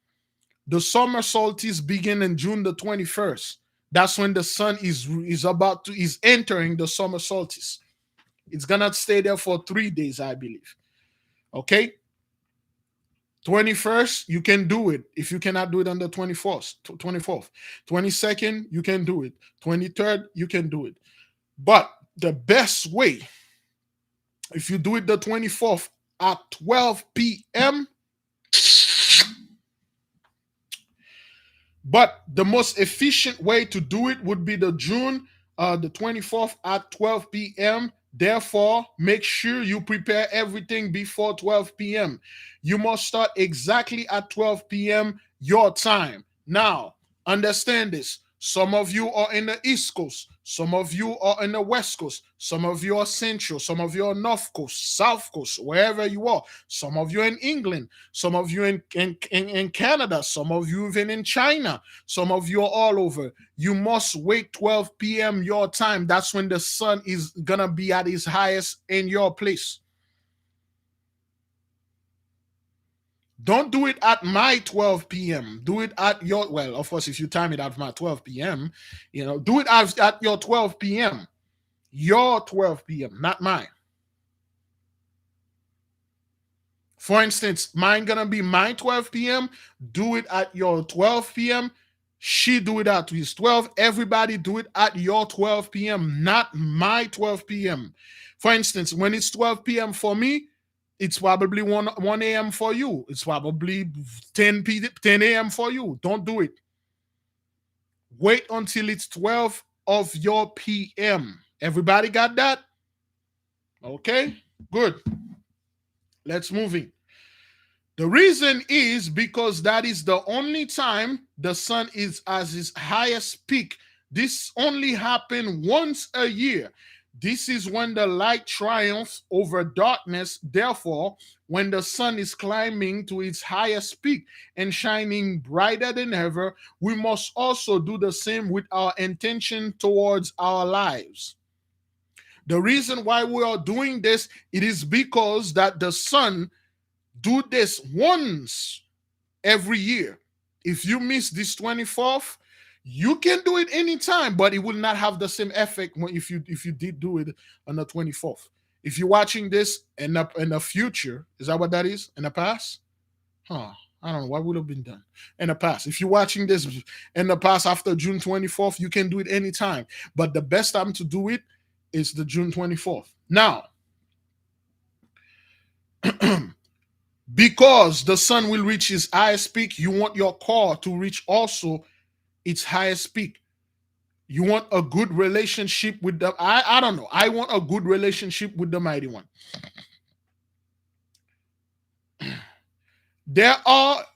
S1: The summer solstice begin in June the 21st. That's when the sun is entering the summer solstice. It's gonna stay there for 3 days, I believe. Okay, 21st, you can do it. If you cannot do it on the 24th, 24th, 22nd, you can do it. 23rd, you can do it. But the best way, if you do it the 24th at 12 p.m., but the most efficient way to do it would be the June the 24th at 12 p.m. Therefore, make sure you prepare everything before 12 p.m. You must start exactly at 12 p.m. your time. Now, understand this. Some of you are in the East Coast. Some of you are in the West Coast. Some of you are Central. Some of you are North Coast, South Coast, wherever you are. Some of you in England. Some of you in Canada. Some of you even in China. Some of you are all over. You must wait 12 p.m. your time. That's when the sun is going to be at its highest in your place. Don't do it at my 12 p.m. Do it at your, well, of course, if you time it at my 12 p.m., do it at your 12 p.m. Your 12 p.m., not mine. For instance, mine gonna be my 12 p.m. Do it at your 12 p.m. She do it at his 12. Everybody do it at your 12 p.m., not my 12 p.m. For instance, when it's 12 p.m. for me, it's probably 1 a.m. for you. It's probably 10 a.m. for you. Don't do it. Wait until it's 12 of your p.m. Everybody got that? Okay, good. Let's move in. The reason is because that is the only time the sun is at its highest peak. This only happens once a year. This is when the light triumphs over darkness. Therefore, when the sun is climbing to its highest peak and shining brighter than ever, we must also do the same with our intention towards our lives. The reason why we are doing this, it is because that the sun do this once every year. If you miss this 24th, you can do it anytime, but it will not have the same effect if you did do it on the 24th. If you're watching this in the future, is that what that is? In the past? I don't know what would have been done in the past. If you're watching this in the past after June 24th, you can do it anytime. But the best time to do it is the June 24th. Now, because the sun will reach its highest peak, you want your car to reach also its highest peak. You want a good relationship with the I don't know. I want a good relationship with the mighty one.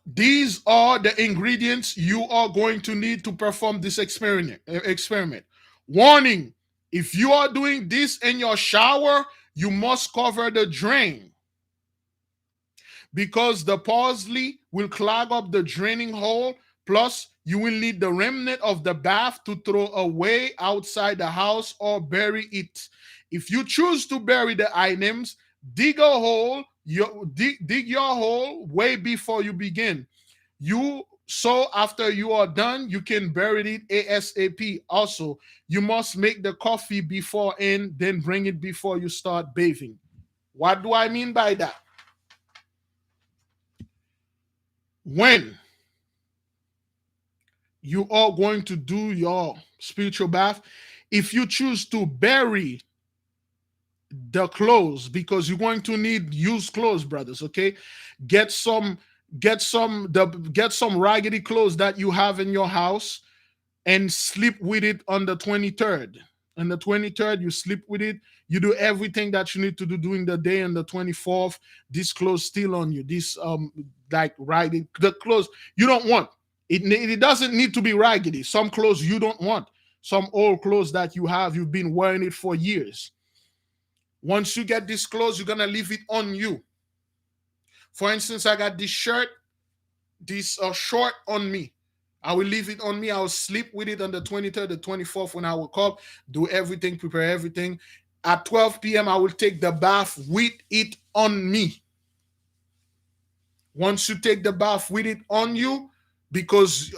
S1: These are the ingredients you are going to need to perform this experiment. Warning, if you are doing this in your shower, you must cover the drain, because the parsley will clog up the draining hole. Plus, you will need the remnant of the bath to throw away outside the house or bury it. If you choose to bury the items, dig your hole way before you begin. So after you are done, you can bury it ASAP. Also, you must make the coffee before and then bring it before you start bathing. What do I mean by that? When you are going to do your spiritual bath, if you choose to bury the clothes, because you're going to need used clothes, brothers, okay? Get some raggedy clothes that you have in your house and sleep with it on the 23rd. On the 23rd, you sleep with it. You do everything that you need to do during the day. On the 24th, this clothes still on you. This like raggedy, the clothes you don't want. It doesn't need to be raggedy. Some clothes you don't want. Some old clothes that you've been wearing it for years. Once you get this clothes, you're gonna leave it on you. For instance, I got this shirt, this short on me. I will leave it on me. I will sleep with it on the 23rd, the 24th when I wake up, do everything, prepare everything. At 12 p.m., I will take the bath with it on me. Once you take the bath with it on you, because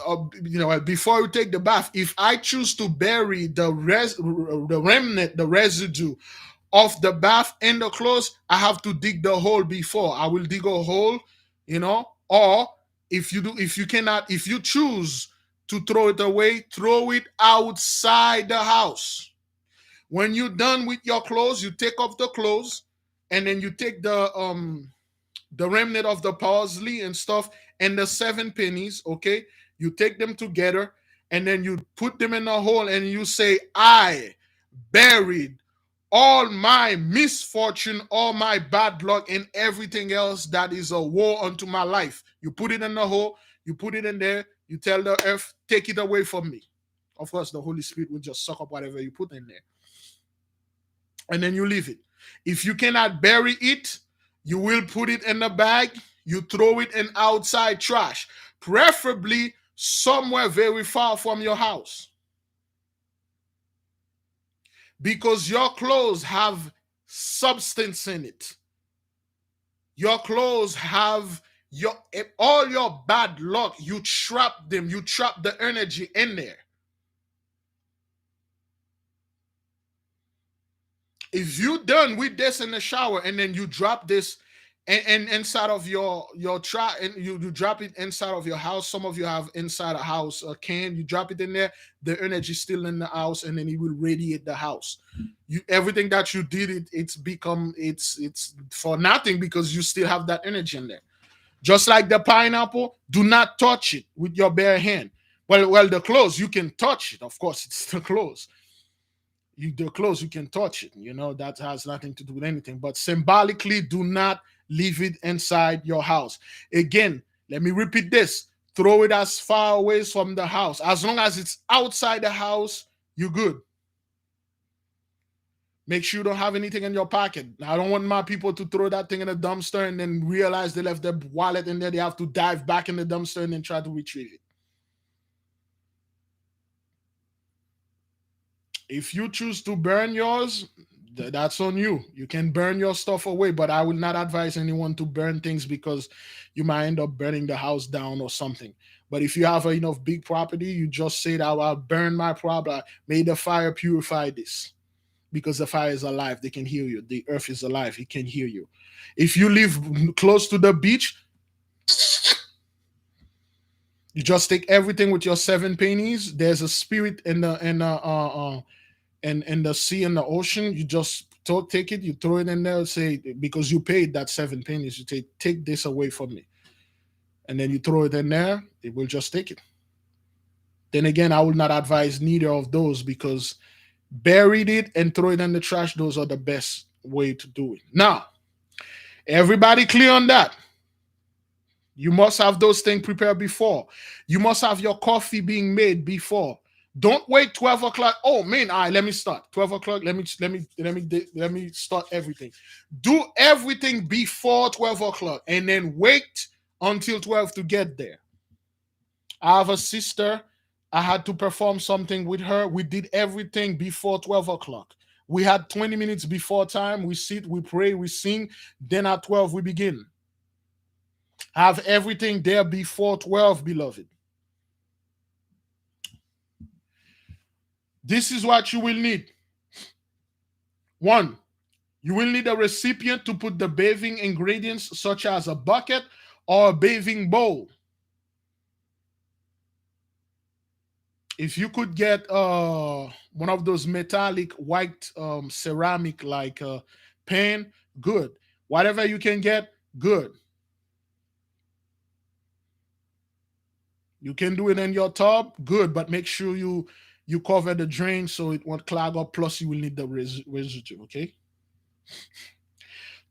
S1: before you take the bath, if I choose to bury the remnant, the residue of the bath in the clothes, I have to dig the hole before. I will dig a hole, or if you cannot, if you choose to throw it away, throw it outside the house. When you're done with your clothes, you take off the clothes, and then you take the remnant of the parsley and stuff and the 7 pennies, okay? You take them together and then you put them in a hole and you say, I buried all my misfortune, all my bad luck, and everything else that is a woe unto my life. You put it in the hole, you put it in there, you tell the earth, take it away from me. Of course, the Holy Spirit will just suck up whatever you put in there. And then you leave it. If you cannot bury it, you will put it in a bag, you throw it in outside trash, preferably somewhere very far from your house. Because your clothes have substance in it. Your clothes have all your bad luck. You trap them, you trap the energy in there. If you done with this in the shower and then you drop this and inside of your trap, and you drop it inside of your house, some of you have inside a house a can, you drop it in there, the energy still in the house, and then it will radiate the house. Everything that you did, it's for nothing, because you still have that energy in there. Just like the pineapple, do not touch it with your bare hand. Well, the clothes, you can touch it, of course, it's the clothes. The clothes, you can touch it, that has nothing to do with anything, but symbolically, do not leave it inside your house. Again, let me repeat this: throw it as far away from the house. As long as it's outside the house, you're good. Make sure you don't have anything in your pocket. I don't want my people to throw that thing in a dumpster and then realize they left their wallet in there. They have to dive back in the dumpster and then try to retrieve it. If you choose to burn yours, that's on you. You can burn your stuff away, but I will not advise anyone to burn things, because you might end up burning the house down or something. But if you have enough big property, you just say that I'll burn my property. May the fire purify this, because the fire is alive. They can hear you. The earth is alive. It can hear you. If you live close to the beach, you just take everything with your 7 pennies. There's a spirit in the sea and the ocean. You just take it, you throw it in there, say, because you paid that 7 pennies, you take this away from me, and then you throw it in there. It will just take it. Then again, I will not advise neither of those, because buried it and throw it in the trash, those are the best way to do it. Now, everybody clear on that? You must have those things prepared before. You must have your coffee being made before. Don't wait 12 o'clock. Oh man, all right, let me start. 12 o'clock. Let me start everything. Do everything before 12 o'clock and then wait until 12 to get there. I have a sister. I had to perform something with her. We did everything before 12 o'clock. We had 20 minutes before time. We sit, we pray, we sing. Then at 12, we begin. Have everything there before 12, beloved. This is what you will need. 1, you will need a recipient to put the bathing ingredients, such as a bucket or a bathing bowl. If you could get one of those metallic white ceramic like pan, good. Whatever you can get, good. You can do it in your tub, good, but make sure you cover the drain so it won't clog up. Plus, you will need the residue, okay?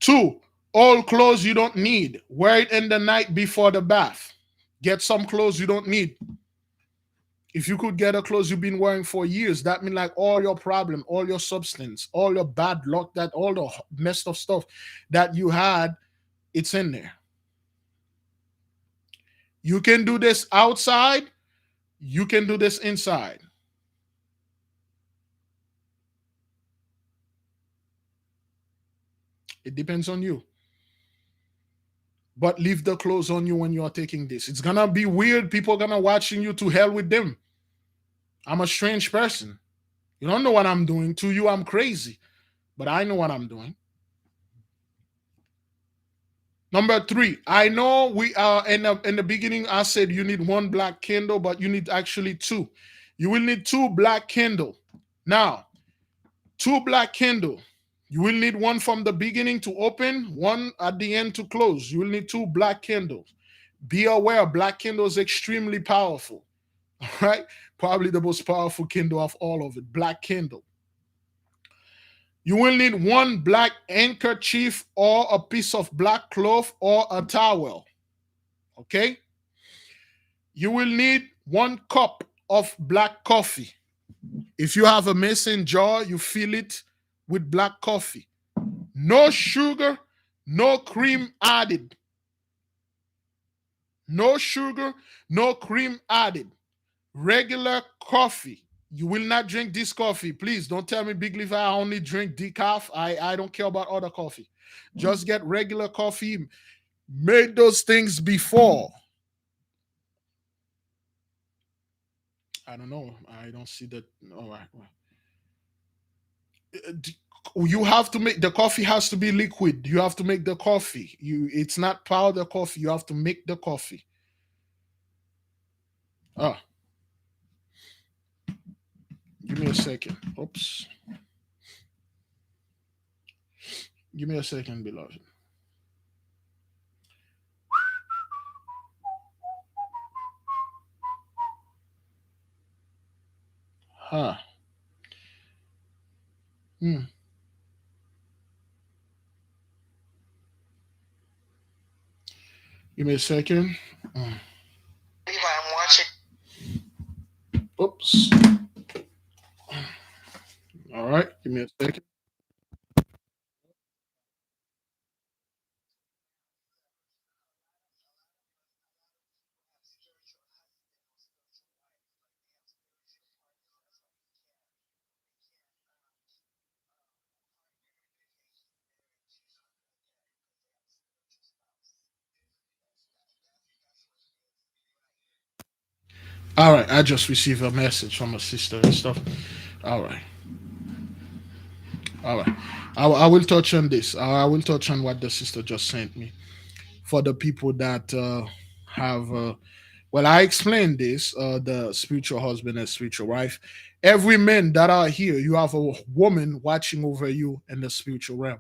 S1: 2, all clothes you don't need. Wear it in the night before the bath. Get some clothes you don't need. If you could get a clothes you've been wearing for years, that means like all your problem, all your substance, all your bad luck, that all the messed up stuff that you had, it's in there. You can do this outside. You can do this inside. It depends on you. But leave the clothes on you when you are taking this. It's gonna be weird. People are gonna watching you. To hell with them. I'm a strange person. You don't know what I'm doing. To you, I'm crazy. But I know what I'm doing. Number 3, I know we are in the beginning. I said you need one black candle, but you need actually 2. You will need 2 black candle. Now, 2 black candle. You will need one from the beginning to open, one at the end to close. You will need 2 black candles. Be aware, black candle is extremely powerful. All right, probably the most powerful candle of all of it. Black candle. You will need 1 black handkerchief or a piece of black cloth or a towel. Okay? You will need 1 cup of black coffee. If you have a mason jar, you fill it with black coffee. No sugar, no cream added. No sugar, no cream added. Regular coffee. You will not drink this coffee. Please don't tell me, Big Leaf, I only drink decaf. I don't care about other coffee. Just get regular coffee. Made those things before. I don't know. I don't see that. All right. You have to make the coffee has to be liquid. You have to make the coffee. It's not powder coffee. You have to make the coffee. Ah, give me a second. Oops. Give me a second, beloved. Huh. Hmm. Give me a second. I'm watching. Oops. All right. Give me a second. All right. I just received a message from a sister and stuff. All right. All right. I will touch on this. I will touch on what the sister just sent me for the people that have. Well, I explained this: the spiritual husband and spiritual wife. Every man that are here, you have a woman watching over you in the spiritual realm.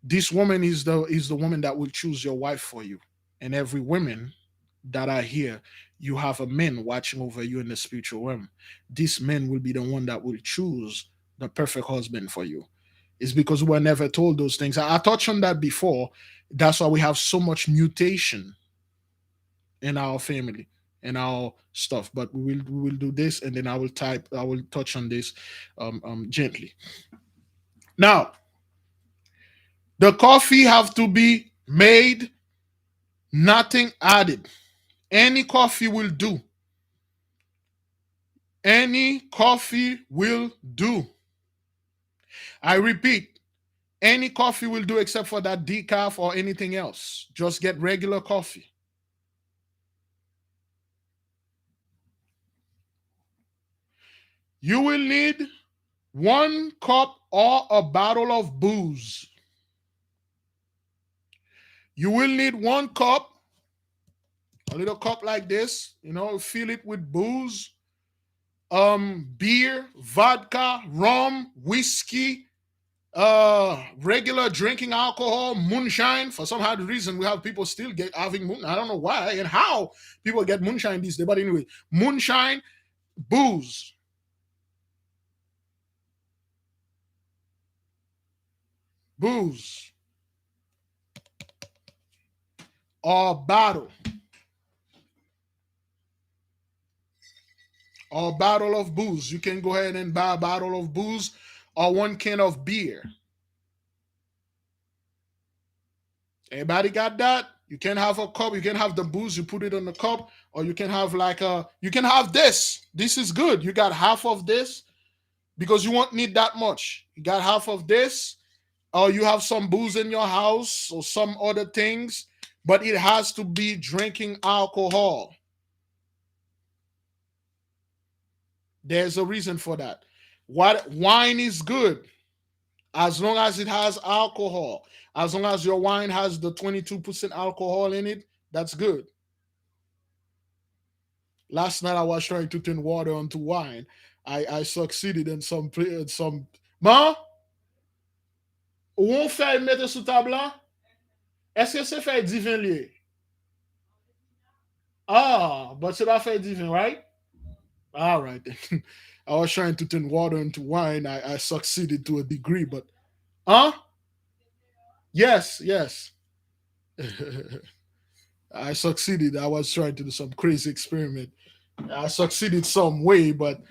S1: This woman is the woman that will choose your wife for you, and every woman that are here, you have a man watching over you in the spiritual realm. This man will be the one that will choose the perfect husband for you. It's because we're never told those things. I touched on that before. That's why we have so much mutation in our family and our stuff. But we will do this, and then I will touch on this gently. Now, the coffee have to be made, nothing added. Any coffee will do. Any coffee will do. I repeat, any coffee will do except for that decaf or anything else. Just get regular coffee. You will need 1 cup or a bottle of booze. You will need 1 cup, a little cup like this, fill it with booze, beer, vodka, rum, whiskey, regular drinking alcohol, moonshine. For some odd reason, we have people still having moon. I don't know why and how people get moonshine these days. But anyway, moonshine, booze. Booze. Or bottle. Or bottle of booze. You can go ahead and buy a bottle of booze or 1 can of beer. Everybody got that? You can have a cup. You can have the booze. You put it on the cup, or you can have like a. You can have this. This is good. You got half of this because you won't need that much. You got half of this, or you have some booze in your house or some other things, but it has to be drinking alcohol. There's a reason for that. What wine is good as long as it has alcohol. As long as your wine has the 22% alcohol in it, that's good. Last night I was trying to turn water onto wine. I succeeded in some. Ma, ou on fait mettre sous table là? Est-ce que c'est fait divin lié? Ah, but c'est pas fait divin, right? All right. I was trying to turn water into wine. I succeeded to a degree, but huh? Yes, yes. I succeeded. I was trying to do some crazy experiment. I succeeded some way, but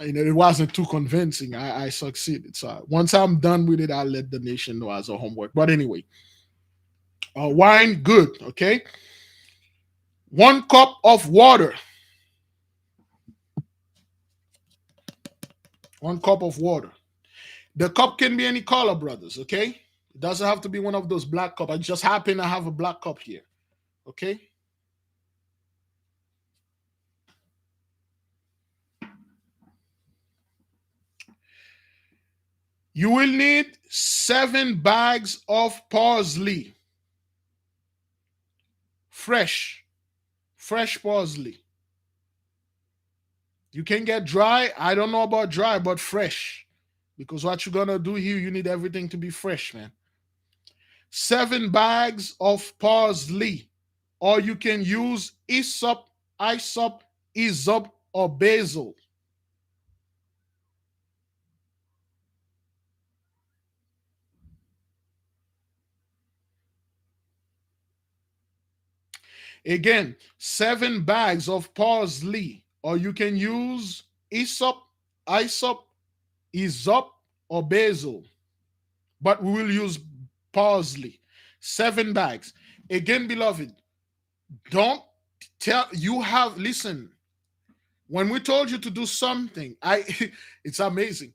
S1: it wasn't too convincing. I succeeded. So once I'm done with it, I'll let the nation know as a homework. But anyway, wine, good. Okay. 1 cup of water. 1 cup of water. The cup can be any color, brothers. Okay. It doesn't have to be one of those black cups. I just happen to have a black cup here. Okay. You will need 7 bags of parsley. Fresh parsley. You can get dry. I don't know about dry, but fresh. Because what you're going to do here, you need everything to be fresh, man. 7 bags of parsley. Or you can use hyssop, or basil. Again, 7 bags of parsley, or you can use hyssop, or basil. But we will use parsley. 7 bags. Again, beloved, don't tell you have listen. When we told you to do something, it's amazing.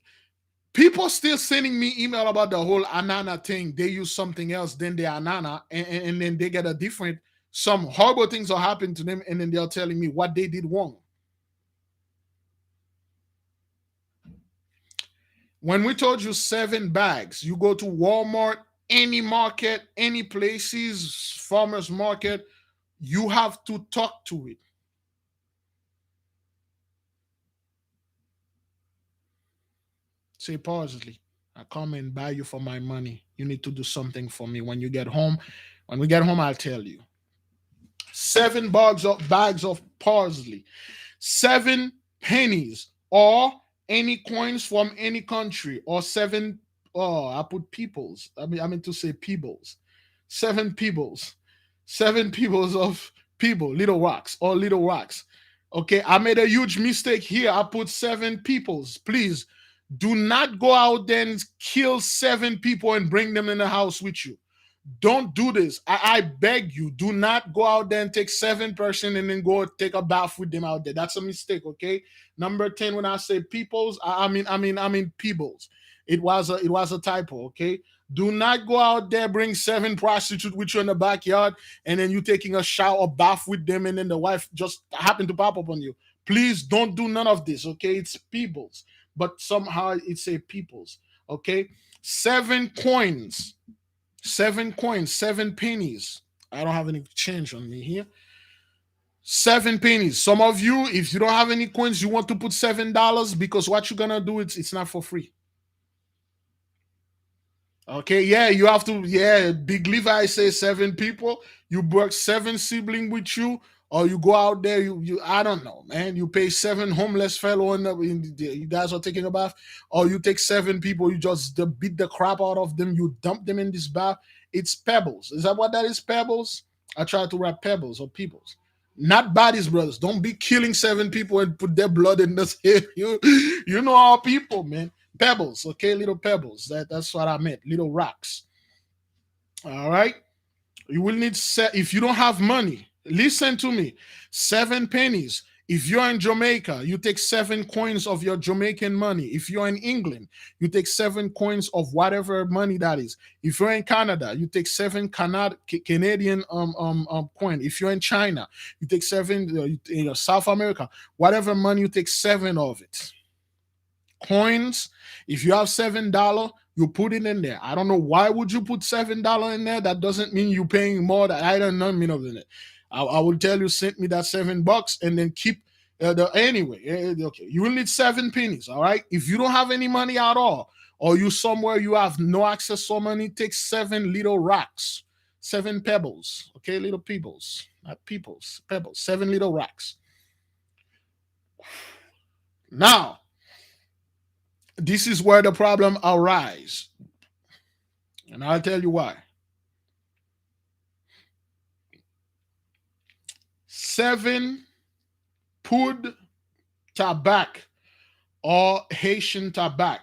S1: People still sending me email about the whole anana thing. They use something else than the anana, and then they get a different. Some horrible things are happening to them, and then they're telling me what they did wrong. When we told you 7 bags, you go to Walmart, any market, any places, farmers market, you have to talk to it. Say parsley. I come and buy you for my money. You need to do something for me when you get home. When we get home, I'll tell you. 7 bags of parsley, 7 pennies, or any coins from any country, or 7. Oh, I put peoples. I mean to say peoples. 7 peoples, 7 peoples of people, little rocks, or little rocks. Okay, I made a huge mistake here. I put 7 peoples. Please do not go out there and kill 7 people and bring them in the house with you. Don't do this. I beg you. Do not go out there and take 7 person and then go take a bath with them out there. That's a mistake. Okay. Number 10. When I say peoples, I mean peoples. It was a typo. Okay. Do not go out there, bring 7 prostitutes with you in the backyard, and then you taking a shower, bath with them, and then the wife just happened to pop up on you. Please don't do none of this. Okay. It's peoples, but somehow it's a peoples. Okay. 7 coins. 7 coins, 7 pennies. I don't have any change on me here. 7 pennies. Some of you, if you don't have any coins, you want to put $7 because what you're gonna do, it's not for free. Okay, yeah, you have to. Yeah, Big Levi says 7 people. You work 7 siblings with you, or you go out there. You I don't know, man. You pay 7 homeless fellow you guys are taking a bath, or you take 7 people. You just beat the crap out of them. You dump them in this bath. It's pebbles. Is that what that is? Pebbles. I try to wrap pebbles or peoples, not bodies, brothers. Don't be killing 7 people and put their blood in this here. You know our people, man. Pebbles, okay, little pebbles. That's what I meant. Little rocks. All right. You will need if you don't have money. Listen to me. 7 pennies. If you're in Jamaica, you take 7 coins of your Jamaican money. If you're in England, you take 7 coins of whatever money that is. If you're in Canada, you take 7 Canadian coin. If you're in China, you take 7. South America, whatever money, you take 7 of it. Coins. If you have $7, you put it in there. I don't know why would you put $7 in there. That doesn't mean you're paying more. That I don't know mean of it. I will tell you, send me that $7 and then keep anyway. Okay, you will need 7 pennies. All right. If you don't have any money at all, or you somewhere you have no access to money, take 7 little rocks, 7 pebbles. Okay, little pebbles, not peoples, pebbles. 7 little rocks. Now, this is where the problem arises. And I'll tell you why. 7 Poud tabac or Haitian tabac.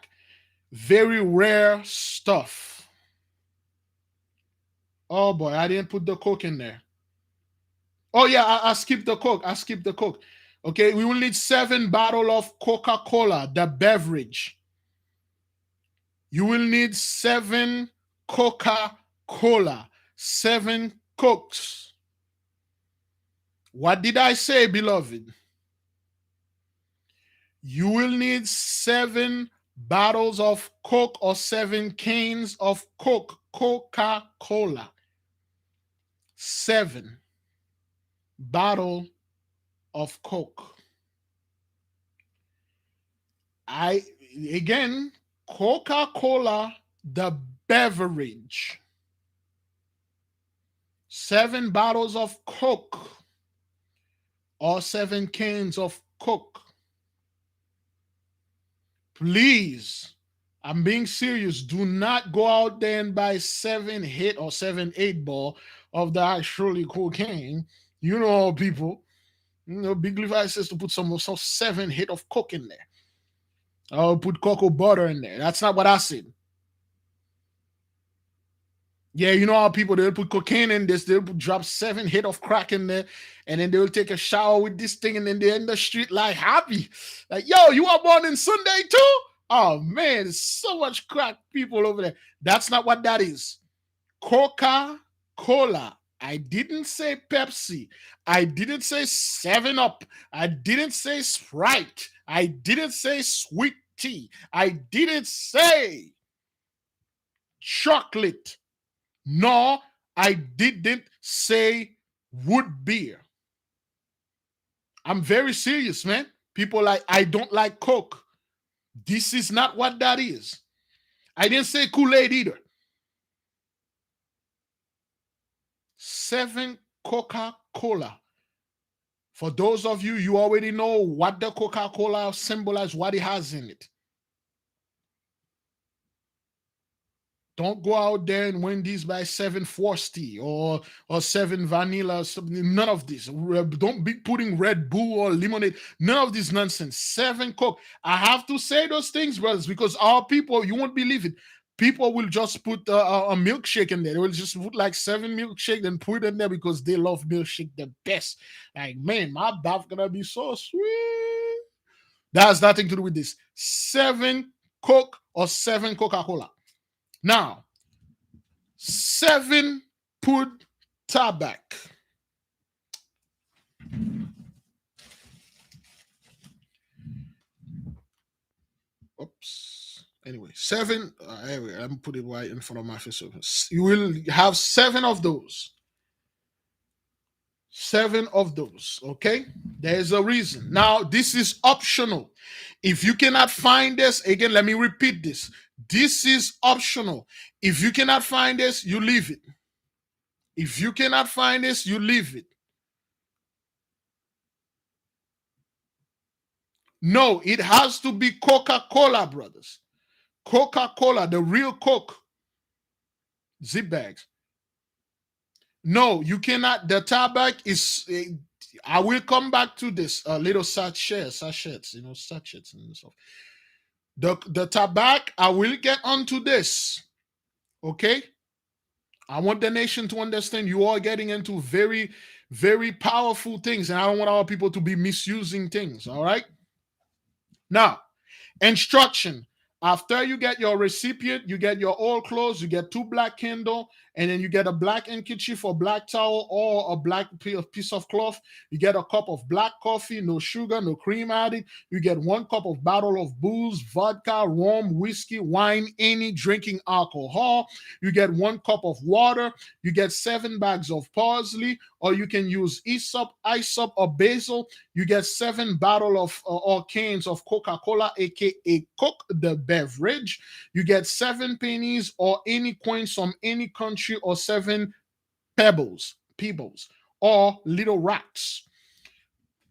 S1: Very rare stuff. Oh boy, I didn't put the Coke in there. Oh yeah, I skipped the Coke. Okay, we will need 7 bottles of Coca-Cola, the beverage. You will need 7 Coca-Cola, 7 Cokes. What did I say, beloved? You will need 7 bottles of Coke or 7 cans of Coke, Coca-Cola. 7 bottles of Coke. Again, Coca-Cola, the beverage. 7 bottles of Coke or 7 cans of Coke. Please, I'm being serious. Do not go out there and buy 7 hit or 7 8 ball of the actually cocaine. You know, people. You know, Big Levi says to put some 7 hit of Coke in there. I'll put cocoa butter in there. That's not what I said. Yeah, you know how people, they'll put cocaine in this, they'll drop 7 hit of crack in there, and then they'll take a shower with this thing, and then they're in the street like happy. Like, yo, you are born in Sunday too? Oh man, there's so much crack people over there. That's not what that is. Coca-Cola. I didn't say Pepsi. I didn't say 7-Up. I didn't say Sprite. I didn't say sweet tea. I didn't say chocolate. No, I didn't say wood beer. I'm very serious, man. People like, I don't like Coke. This is not what that is. I didn't say Kool-Aid either. 7 Coca-Cola. For those of you, you already know what the Coca-Cola symbolizes, what it has in it. Don't go out there and win these by 7 Frosty or 7 vanilla. None of this. Don't be putting Red Bull or lemonade. None of this nonsense. 7 Coke. I have to say those things, brothers, because our people, you won't believe it. People will just put a milkshake in there. They will just put like 7 milkshake and put it in there because they love milkshake the best. Like, man, my bath gonna be so sweet. That has nothing to do with this. 7 Coke or 7 Coca-Cola. Now, 7 Poud tabac. Oops. Anyway, 7. Anyway, I'm putting it right in front of my face. You will have 7 of those. 7 of those. Okay, there's a reason. Now, this is optional. If you cannot find this, again, let me repeat this. This is optional. If you cannot find this, you leave it. If you cannot find this, you leave it. No, it has to be Coca-Cola, brothers. Coca-Cola, the real Coke. Zip bags. No, you cannot. The tabac is. I will come back to this. Little sachets, you know, sachets and stuff. The tabac, I will get onto this. Okay? I want the nation to understand you are getting into very, very powerful things, and I don't want our people to be misusing things. All right. Now, instruction. After you get your recipient, you get your old clothes, you get two black candle, and then you get a black handkerchief or black towel or a black piece of cloth. You get a cup of black coffee, no sugar, no cream added. You get one cup of bottle of booze, vodka, rum, whiskey, wine, any drinking alcohol. You get one cup of water. You get 7 bags of parsley, or you can use hyssop, or basil. You get 7 bottle of or cans of Coca-Cola, aka Coke the beverage. You get 7 pennies or any coins from any country, or 7 pebbles, or little rocks.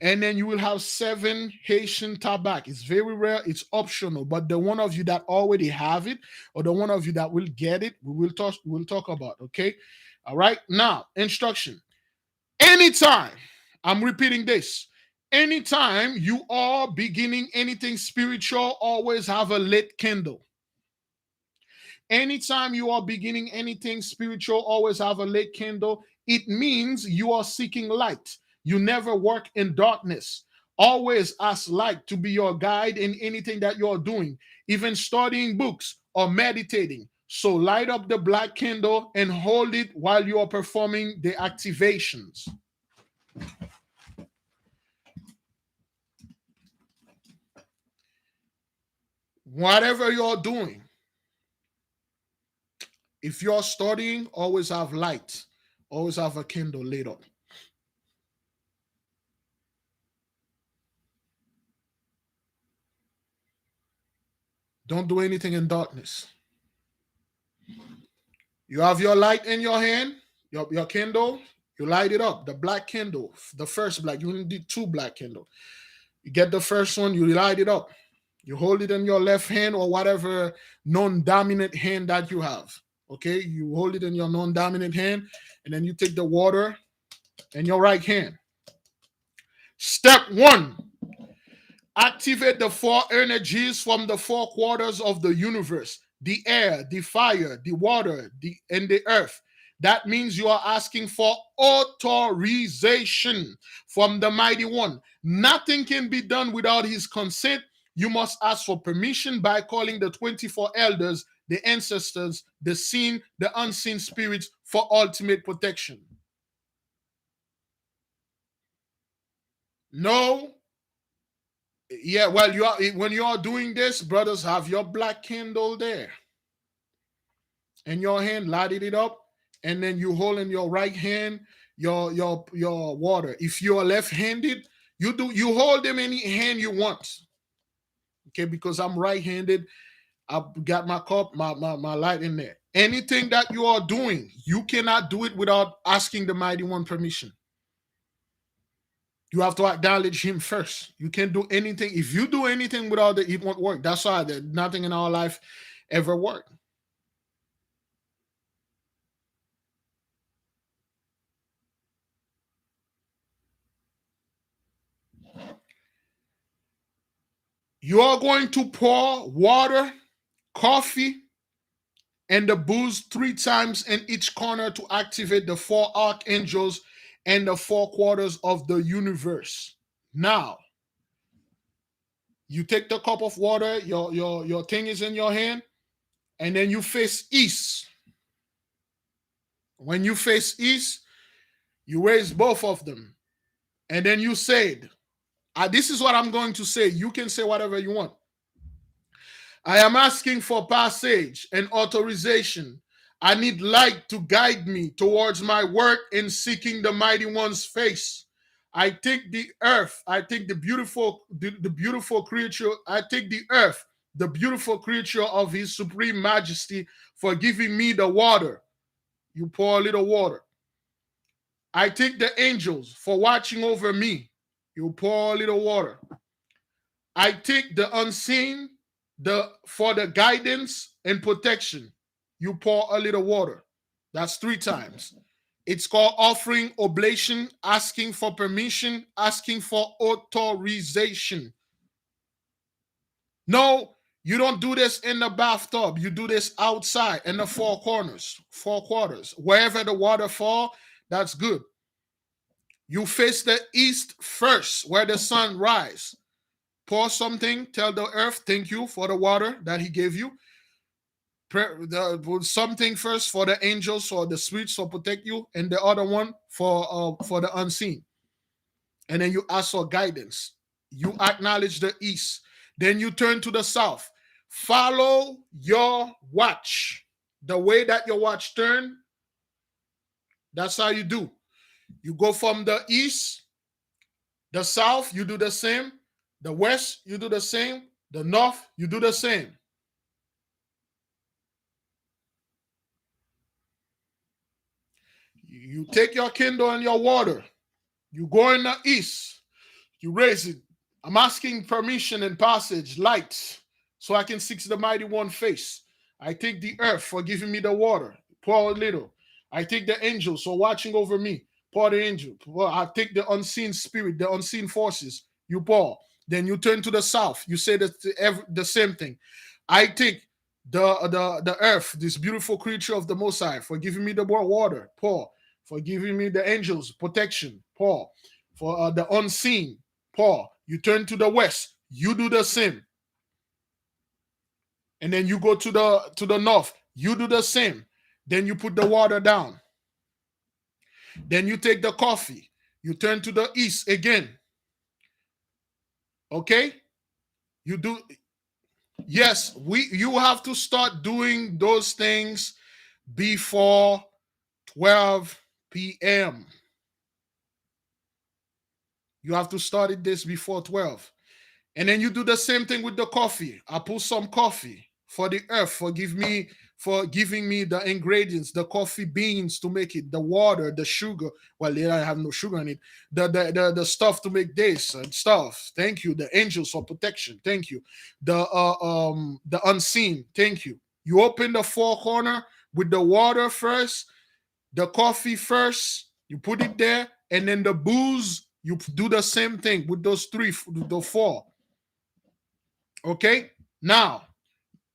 S1: And then you will have 7 Haitian tabac. It's very rare, it's optional. But the one of you that already have it, or the one of you that will get it, we'll talk about. Okay. All right. Now, instruction. Anytime, I'm repeating this. Anytime you are beginning anything spiritual, always have a lit candle. Anytime you are beginning anything spiritual, always have a lit candle. It means you are seeking light. You never work in darkness. Always ask light to be your guide in anything that you're doing, even studying books or meditating. So light up the black candle and hold it while you are performing the activations. Whatever you're doing, if you're studying, always have light, always have a candle lit up. Don't do anything in darkness. You have your light in your hand, your candle, you light it up. The black candle, the first black, you need 2 black candle. You get the first one, you light it up. You hold it in your left hand or whatever non-dominant hand that you have. Okay, you hold it in your non-dominant hand, and then you take the water in your right hand. Step 1. Activate the 4 energies from the 4 quarters of the universe: the air, the fire, the water, and the earth. That means you are asking for authorization from the Mighty One. Nothing can be done without his consent. You must ask for permission by calling the 24 elders, the ancestors, the seen, the unseen spirits for ultimate protection. No. Yeah, well, when you are doing this, brothers, have your black candle there in your hand, lighted it up, and then you hold in your right hand your water. If you are left-handed, you hold them any hand you want. Okay, because I'm right-handed, I've got my cup, my light in there. Anything that you are doing, you cannot do it without asking the Mighty One permission. You have to acknowledge him first. You can't do anything. If you do anything without it, it won't work. That's why nothing in our life ever worked. You are going to pour water, coffee, and the booze 3 times in each corner to activate the 4 archangels and the 4 quarters of the universe. Now, you take the cup of water, your thing is in your hand, and then you face east. When you face east, you raise both of them. And then you said, this is what I'm going to say. You can say whatever you want. I am asking for passage and authorization. I need light to guide me towards my work in seeking the Mighty One's face. I take the earth. I take the beautiful creature. I take the earth, the beautiful creature of His Supreme Majesty, for giving me the water. You pour a little water. I take the angels for watching over me. You pour a little water. I take the unseen for the guidance and protection. You pour a little water. That's 3 times. It's called offering oblation, asking for permission, asking for authorization. No, You don't do this in the bathtub. You do this outside in the four corners, four quarters. Wherever the water fall, that's good. You face the east first, where the sun rise. Pour something, tell the earth, thank you for the water that he gave you. Something first for the angels or the spirits to protect you, and the other one for the unseen. And then you ask for guidance. You acknowledge the east. Then you turn to the south. Follow your watch. The way that your watch turn, that's how you do. You go from the east, the south, you do the same. The west, you do the same. The north, you do the same. You take your candle and your water. You go in the east. You raise it. I'm asking permission and passage, light, so I can see the mighty one face. I take the earth for giving me the water. Pour a little. I take the angels for watching over me. Pour the angel. I take the unseen spirit, the unseen forces. You pour. Then you turn to the south. You say the same thing. I take the earth, this beautiful creature of the Most High, for giving me the water. Pour. For giving me the angels protection. Pour. For the unseen. Pour. You turn to the west. You do the same. And then you go to the north. You do the same. Then you put the water down. Then you take the coffee. You turn to the east again. Okay? You do. Yes, you have to start doing those things before 12 p.m. You have to start this before 12. And then you do the same thing with the coffee. I put some coffee for the earth, for giving me the ingredients, the coffee beans to make it, the water, the sugar. Well, they don't have no sugar in it. The stuff to make this and stuff. Thank you. The angels for protection. Thank you. The unseen. Thank you. You open the four corner with the water first, the coffee first. You put it there, and then the booze. You do the same thing with those the four. Okay? Now,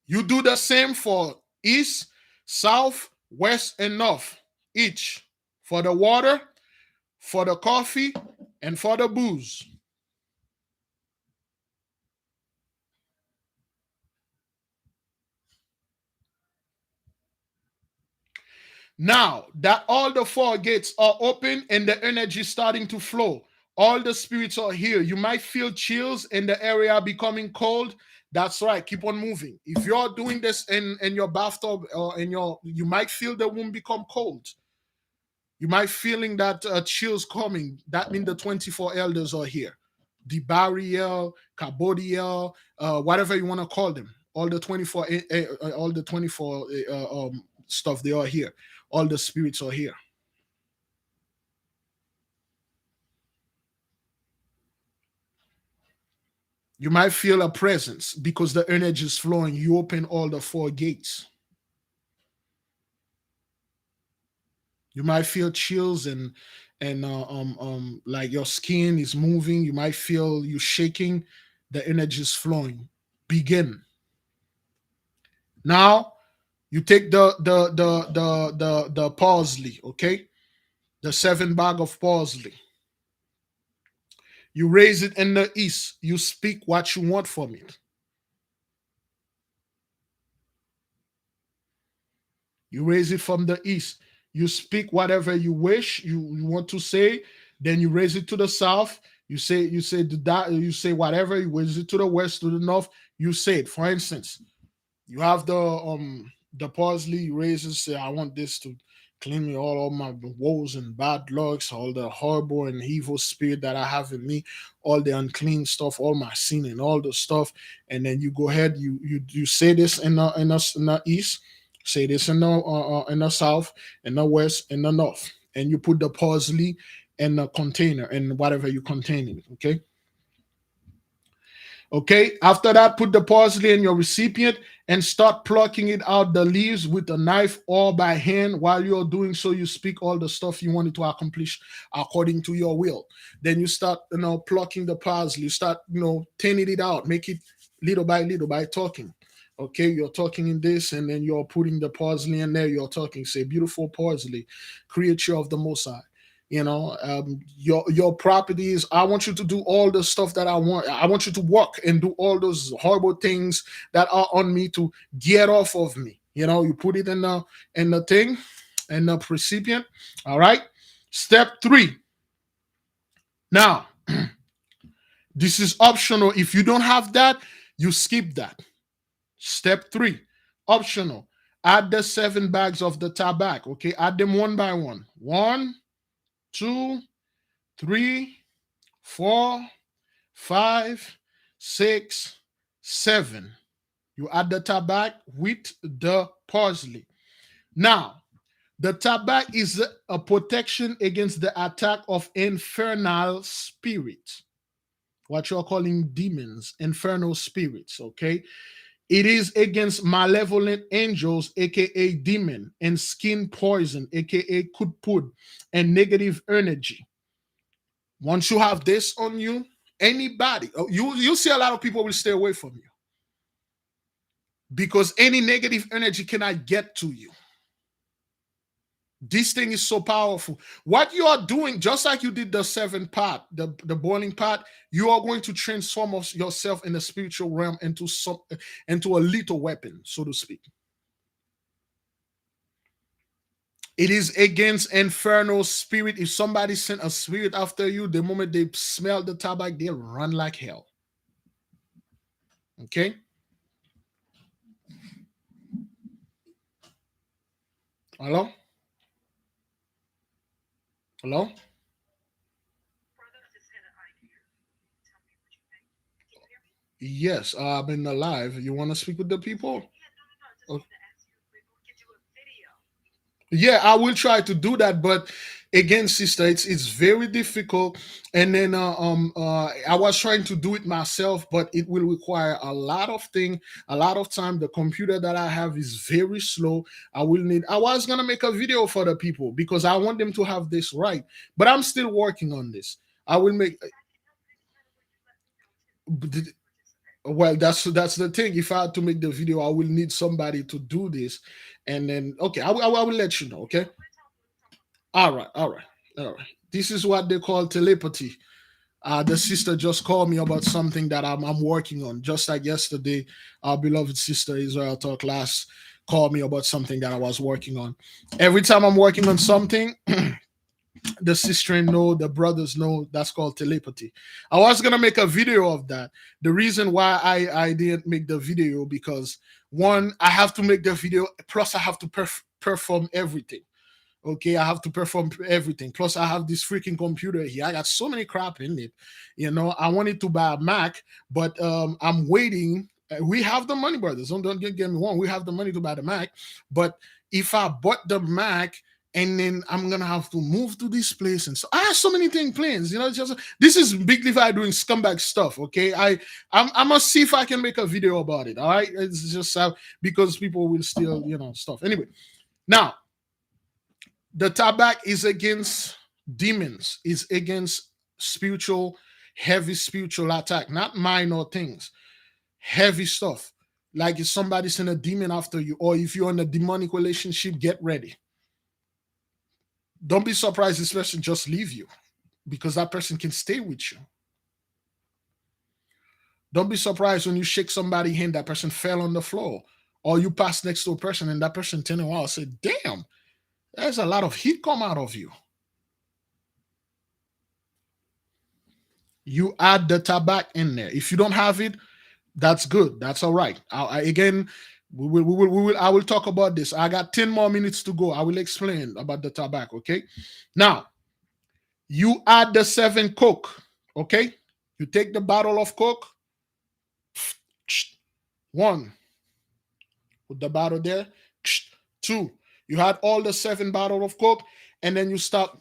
S1: you do the same for east, south, west, and north, each. For the water, for the coffee, and for the booze. Now that all the four gates are open and the energy is starting to flow, all the spirits are here. You might feel chills in the area becoming cold. That's right. Keep on moving. If you're doing this in your bathtub or you might feel the womb become cold. You might feeling that chills coming. That means the 24 elders are here. The Bariel, Kabodiel, whatever you want to call them. All the 24, stuff, they are here. All the spirits are here. You might feel a presence because the energy is flowing. You open all the four gates. You might feel chills and like your skin is moving. You might feel you shaking. The energy is flowing. Begin. Now you take the parsley, okay? The 7 bag of parsley. You raise it in the east. You speak what you want from it. You raise it from the east. You speak whatever you wish you want to say. Then you raise it to the south. You say whatever. You raise it to the west, to the north. You say it. For instance, you have the parsley. You raise it. Say, I want this to clean me all my woes and bad lucks, all the horrible and evil spirit that I have in me, all the unclean stuff, all my sin and all the stuff. And then you go ahead. You say this in the east. Say this in the south, in the west, in the north, and you put the parsley in the container and whatever you contain it. Okay. Okay. After that, put the parsley in your recipient and start plucking it out the leaves with a knife or by hand. While you're doing so, you speak all the stuff you wanted to accomplish according to your will. Then you start, plucking the parsley. You start, thinning it out. Make it little by talking. Okay, you're talking in this, and then you're putting the parsley in there. You're talking, say, beautiful parsley, creature of the Most High. Your properties. I want you to do all the stuff that I want. I want you to walk and do all those horrible things that are on me to get off of me. You put it in the thing, in the recipient. All right. Step 3. Now, this is optional. If you don't have that, you skip that. Step 3, optional. Add the 7 bags of the tobacco. Okay, add them one by one. 1, 2, 3, 4, 5, 6, 7. You add the tobacco with the parsley. Now, the tobacco is a protection against the attack of infernal spirits, what you're calling demons, infernal spirits. Okay, it is against malevolent angels, aka demon, and skin poison, aka kutpud, and negative energy. Once you have this on you, anybody, you see a lot of people will stay away from you because any negative energy cannot get to you. This thing is so powerful. What you are doing, just like you did the 7 pot, the boiling pot, you are going to transform yourself in the spiritual realm into a lethal weapon, so to speak. It is against infernal spirit. If somebody sent a spirit after you, the moment they smell the tobacco, they'll run like hell. Okay? Hello? Hello? Yes, I'm in the live. You want to speak with the people? Oh, yeah, I will try to do that, but again, sister, it's very difficult. And then I was trying to do it myself, but it will require a lot of thing, a lot of time. The computer that I have is very slow. I was gonna make a video for the people because I want them to have this right, but I'm still working on this. I will make. Well, that's the thing. If I had to make the video, I will need somebody to do this, and then okay, I will let you know. Okay. All right. All right. All right. This is what they call telepathy. The sister just called me about something that I'm working on. Just like yesterday, our beloved sister Israel Talk last called me about something that I was working on. Every time I'm working on something, the sister know, the brothers know. That's called telepathy. I was gonna make a video of that. The reason why I didn't make the video because one, I have to make the video. Plus, I have to perform everything. Okay, I have to perform everything. Plus, I have this freaking computer here. I got so many crap in it. I wanted to buy a Mac, but I'm waiting. We have the money, brothers. Don't get me wrong. We have the money to buy the Mac, but if I bought the Mac and then I'm gonna have to move to this place, and so I have so many things plans. Just this is Big Levi doing scumbag stuff. Okay, I'm gonna see if I can make a video about it. All right, it's just because people will still stuff anyway. Now the tabak is against demons, is against heavy spiritual attack, not minor things, heavy stuff. Like if somebody's in a demon after you, or if you're in a demonic relationship, get ready. Don't be surprised this person just leave you because that person can stay with you. Don't be surprised when you shake somebody's hand, that person fell on the floor, or you pass next to a person and that person turn around and say, damn, there's a lot of heat come out of you. You add the tobacco in there. If you don't have it, that's good. That's all right. Again, I will talk about this. I got 10 more minutes to go. I will explain about the tobacco. Okay. Now, you add the 7 Coke. Okay. You take the bottle of Coke. 1. Put the bottle there. 2. You had all the 7 bottle of Coke, and then you start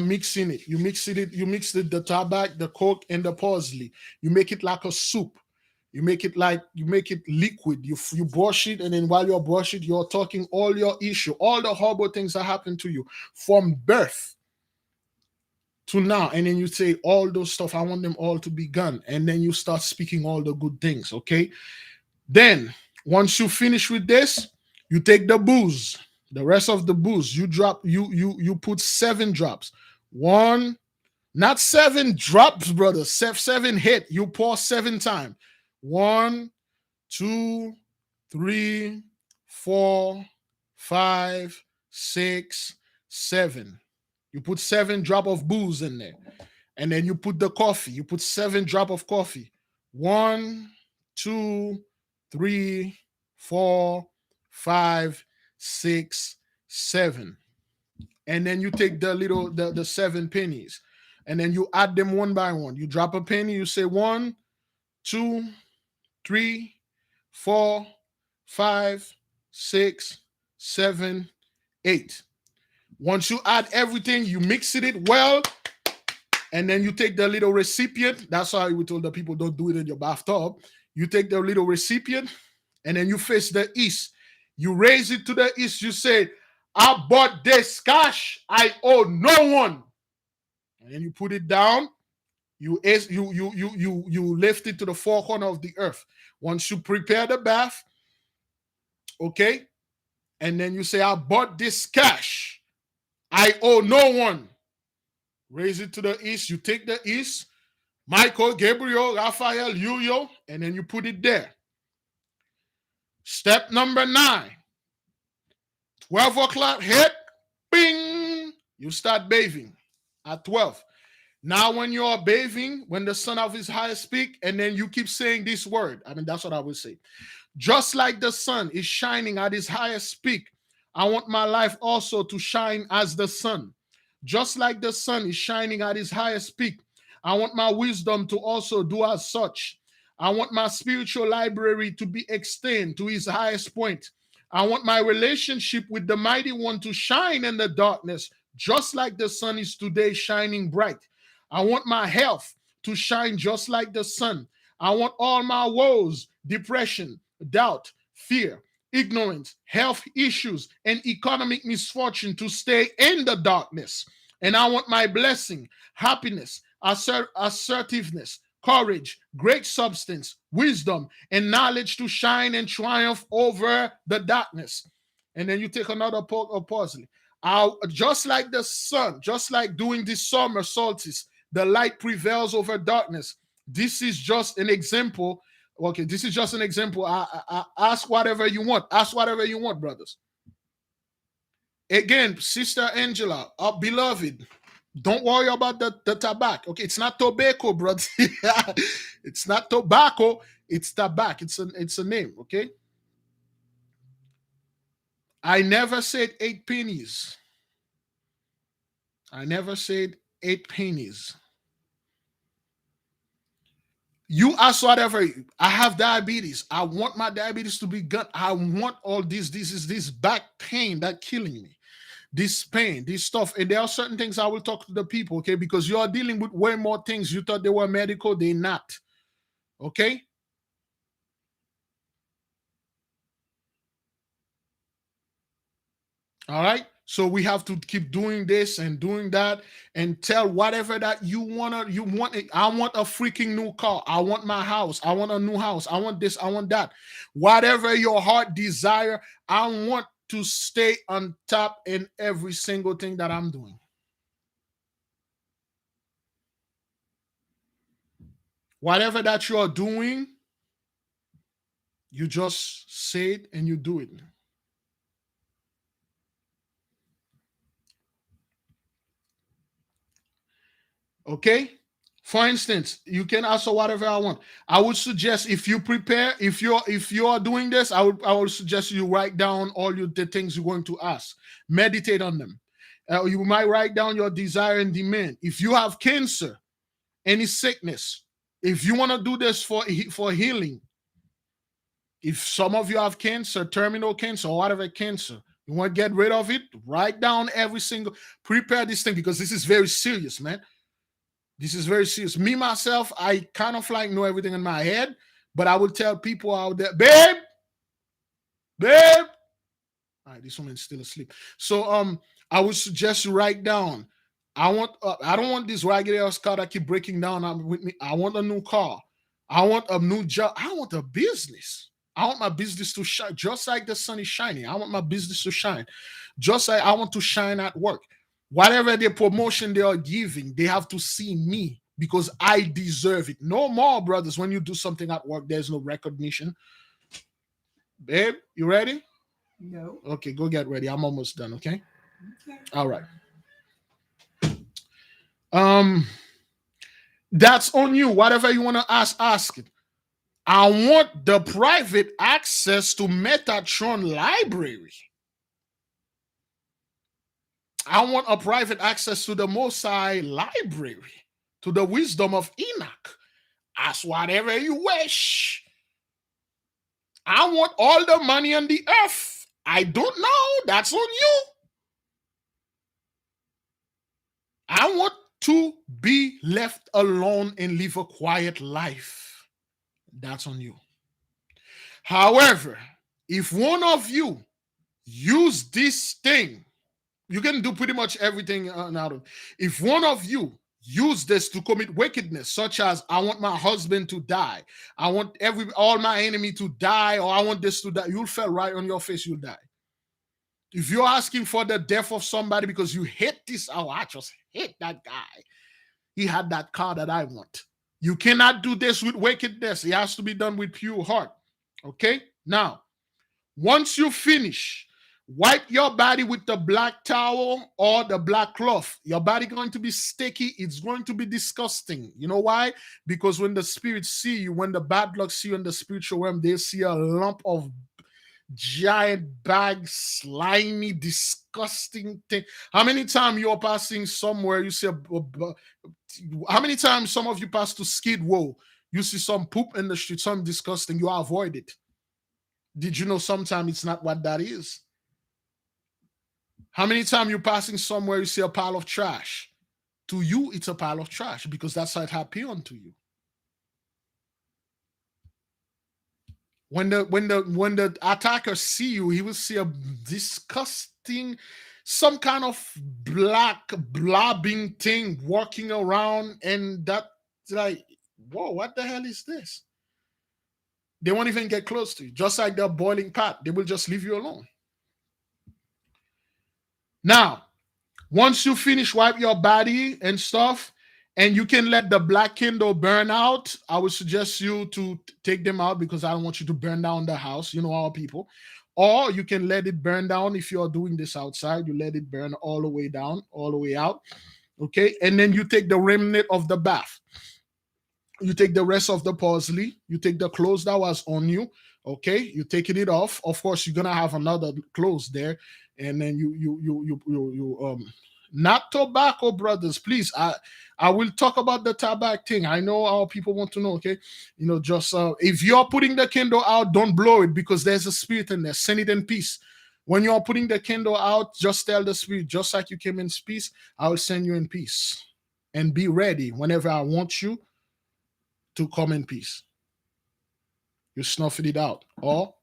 S1: mixing it. You mix it, the tobacco, the Coke, and the parsley. You make it like a soup. You make it liquid. You brush it, and then while you're brushing it, you're talking all your issue, all the horrible things that happened to you from birth to now. And then you say all those stuff, I want them all to be gone. And then you start speaking all the good things, okay? Then Once you finish with this, you take the booze, the rest of the booze. You drop. You put 7 drops. One, not 7 drops, brother. Seven hit. You pour 7 times. 1, 2, 3, 4, 5, 6, 7. You put 7 drop of booze in there. And then you put the coffee. You put 7 drop of coffee. 1, 2, 3, 4, 5, 6, 7. And then you take the 7 pennies. And then you add them one by one. You drop a penny, you say 1, 2, 3, 4, 5, 6, 7, 8. Once you add everything, you mix it well, and then you take the little recipient. That's why we told the people don't do it in your bathtub. You take the little recipient, and then you face the east. You raise it to the east. You say, I bought this cash. I owe no one. And then you put it down. You lift it to the 4 corners of the earth. Once you prepare the bath, okay, and then you say, I bought this cash. I owe no one. Raise it to the east. You take the east, Michael, Gabriel, Raphael, Uriel, and then you put it there. Step number 9. 12 o'clock hit, bing, you start bathing at 12. Now when you are bathing, when the sun of his highest speak, and then you keep saying this word, I mean, that's what I would say. Just like the sun is shining at his highest peak, I want my life also to shine as the sun. Just like the sun is shining at his highest peak, I want my wisdom to also do as such. I want my spiritual library to be extended to his highest point. I want my relationship with the mighty one to shine in the darkness, just like the sun is today shining bright. I want my health to shine just like the sun. I want all my woes, depression, doubt, fear, ignorance, health issues, and economic misfortune to stay in the darkness. And I want my blessing, happiness, assertiveness, courage, great substance, wisdom, and knowledge to shine and triumph over the darkness. And then you take another pause. Just like the sun, just like during this summer solstice, the light prevails over darkness. This is just an example. Okay, this is just an example. I ask whatever you want. Ask whatever you want, brothers. Again, Sister Angela, our beloved, don't worry about the tobacco. Okay, it's not tobacco, brother. It's not tobacco. It's tobacco. It's a name. Okay. I never said 8 pennies. I never said 8 pennies. You ask whatever. I have diabetes. I want my diabetes to be good. I want all this back pain that killing me. This pain, this stuff. And there are certain things I will talk to the people, okay? Because you are dealing with way more things. You thought they were medical, they're not. Okay? All right? So we have to keep doing this and doing that and tell whatever that you want. I want a freaking new car. I want my house. I want a new house. I want this. I want that. Whatever your heart desire, I want to stay on top in every single thing that I'm doing. Whatever that you are doing, you just say it and you do it. Okay? For instance, you can ask whatever I want. I would suggest if you prepare, if you are doing this, I would suggest you write down all the things you're going to ask. Meditate on them. You might write down your desire and demand. If you have cancer, any sickness, if you want to do this for healing, if some of you have cancer, terminal cancer, or whatever cancer, you want to get rid of it, write down every single, prepare this thing because this is very serious, man. This is very serious. Me, myself, I kind of like know everything in my head, but I would tell people out there, babe. All right, this woman's still asleep. So I would suggest you write down. I don't want this ragged ass car that keep breaking down with me. I want a new car. I want a new job. I want a business. I want my business to shine just like the sun is shining. I want my business to shine just like I want to shine at work. Whatever the promotion they are giving, they have to see me because I deserve it. No more, brothers. When you do something at work, there's no recognition. Babe, you ready?
S5: No.
S1: Okay, go get ready. I'm almost done. Okay.
S5: Okay.
S1: All right. That's on you. Whatever you want to ask it. I want the private access to Metatron library. I want a private access to the Most High library, to the wisdom of Enoch. Ask whatever you wish. I want all the money on the earth. I don't know. That's on you. I want to be left alone and live a quiet life. That's on you. However, if one of you use this thing, you can do pretty much everything out of. If one of you use this to commit wickedness, such as I want my husband to die, I want all my enemy to die, or I want this to die, you'll fall right on your face, you'll die. If you're asking for the death of somebody because you hate this, oh, I just hate that guy. He had that car that I want. You cannot do this with wickedness. It has to be done with pure heart. Okay? Now, once you finish, wipe your body with the black towel or the black cloth. Your body going to be sticky. It's going to be disgusting. You know why? Because when the spirits see you, when the bad luck see you in the spiritual realm, they see a lump of giant bag, slimy, disgusting thing. How many times you're passing somewhere, you see how many times some of you pass to Skid Row, you see some poop in the street, some disgusting, you avoid it. Did you know sometimes it's not what that is? How many times you're passing somewhere, you see a pile of trash? To you, it's a pile of trash because that's how it happened to you. When the attacker see you, he will see a disgusting, some kind of black blobbing thing walking around, and that's like, whoa, what the hell is this? They won't even get close to you. Just like the boiling pot, they will just leave you alone. Now, once you finish, wipe your body and stuff, and you can let the black candle burn out. I would suggest you to take them out because I don't want you to burn down the house. You know, our people. Or you can let it burn down if you're doing this outside. You let it burn all the way down, all the way out. Okay. And then you take the remnant of the bath. You take the rest of the parsley. You take the clothes that was on you. Okay. You taking it off. Of course, you're going to have another clothes there. And then you not tobacco, brothers, please. I will talk about the tobacco thing. I know our people want to know. Okay, you know, just if you're putting the candle out, don't blow it because there's a spirit in there. Send it in peace. When you're putting the candle out, just tell the spirit, just like you came in peace, I will send you in peace. And be ready whenever I want you to come in peace. You snuff it out, or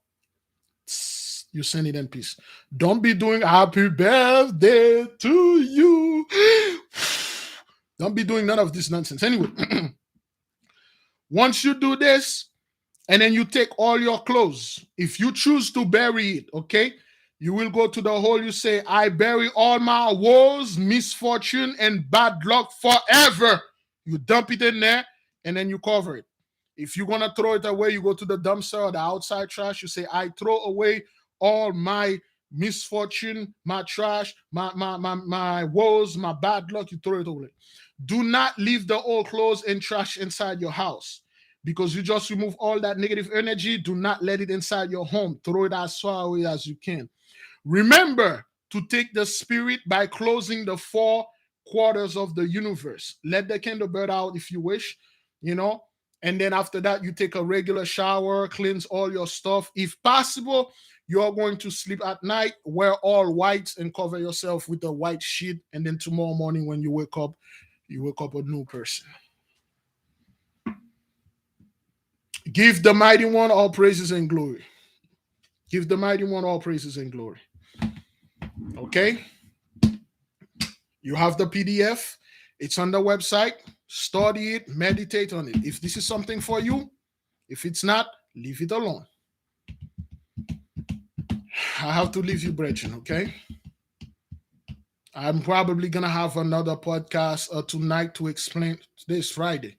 S1: you send it in peace. Don't be doing happy birthday to you. Don't be doing none of this nonsense. Anyway, once you do this, and then you take all your clothes, if you choose to bury it, okay, you will go to the hole. You say, I bury all my woes, misfortune, and bad luck forever. You dump it in there, and then you cover it. If you're going to throw it away, you go to the dumpster or the outside trash. You say, I throw away all my misfortune, my trash, my woes, my bad luck. You throw it away. Do not leave the old clothes and trash inside your house because you just remove all that negative energy. Do not let it inside your home. Throw it as far away as you can. Remember to take the spirit by closing the 4 quarters of the universe. Let the candle burn out if you wish, you know. And then after that, you take a regular shower, cleanse all your stuff. If possible, you're going to sleep at night, wear all white and cover yourself with a white sheet. And then tomorrow morning when you wake up a new person. Give the mighty one all praises and glory. Give the mighty one all praises and glory. Okay? You have the PDF. It's on the website. Study it, meditate on it. If this is something for you, if it's not, leave it alone. I have to leave you, Brethren. Okay. I'm probably gonna have another podcast tonight to explain this Friday.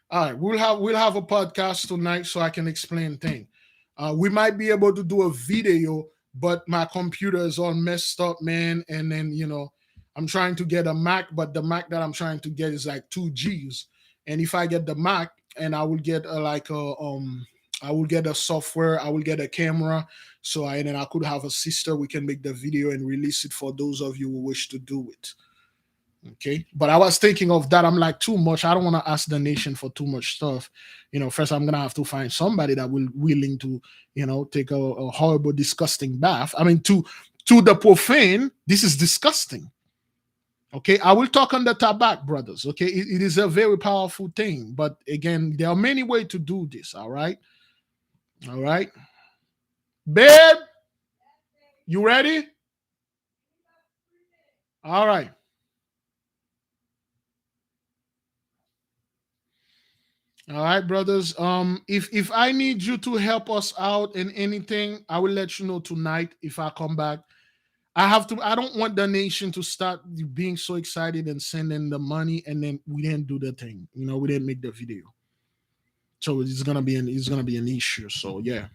S1: All right, we'll have a podcast tonight so I can explain things. We might be able to do a video, but my computer is all messed up, man. And then I'm trying to get a Mac, but the Mac that I'm trying to get is like 2 Gs. And if I get the Mac, and I will get I will get a software, I will get a camera, so and then I could have a sister. We can make the video and release it for those of you who wish to do it. Okay, but I was thinking of that. I'm like, too much. I don't want to ask the nation for too much stuff. First I'm gonna have to find somebody that will willing to, take a horrible, disgusting bath. I mean, to the profane, this is disgusting. Okay, I will talk on the tobacco, brothers. Okay, it is a very powerful thing, but again, there are many ways to do this. All right, all right, babe, you ready? All right. All right, brothers. If I need you to help us out in anything, I will let you know tonight if I come back. I have to. I don't want the nation to start being so excited and sending the money, and then we didn't do the thing. We didn't make the video, so it's gonna be an issue. So yeah,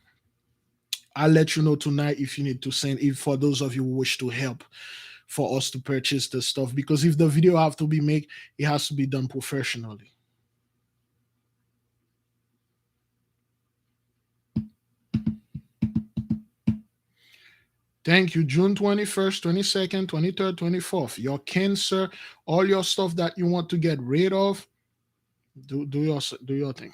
S1: I'll let you know tonight if you need to send. If for those of you who wish to help for us to purchase the stuff, because if the video have to be made, it has to be done professionally. Thank you. June 21st, 22nd, 23rd, 24th. Your cancer, all your stuff that you want to get rid of, do your thing.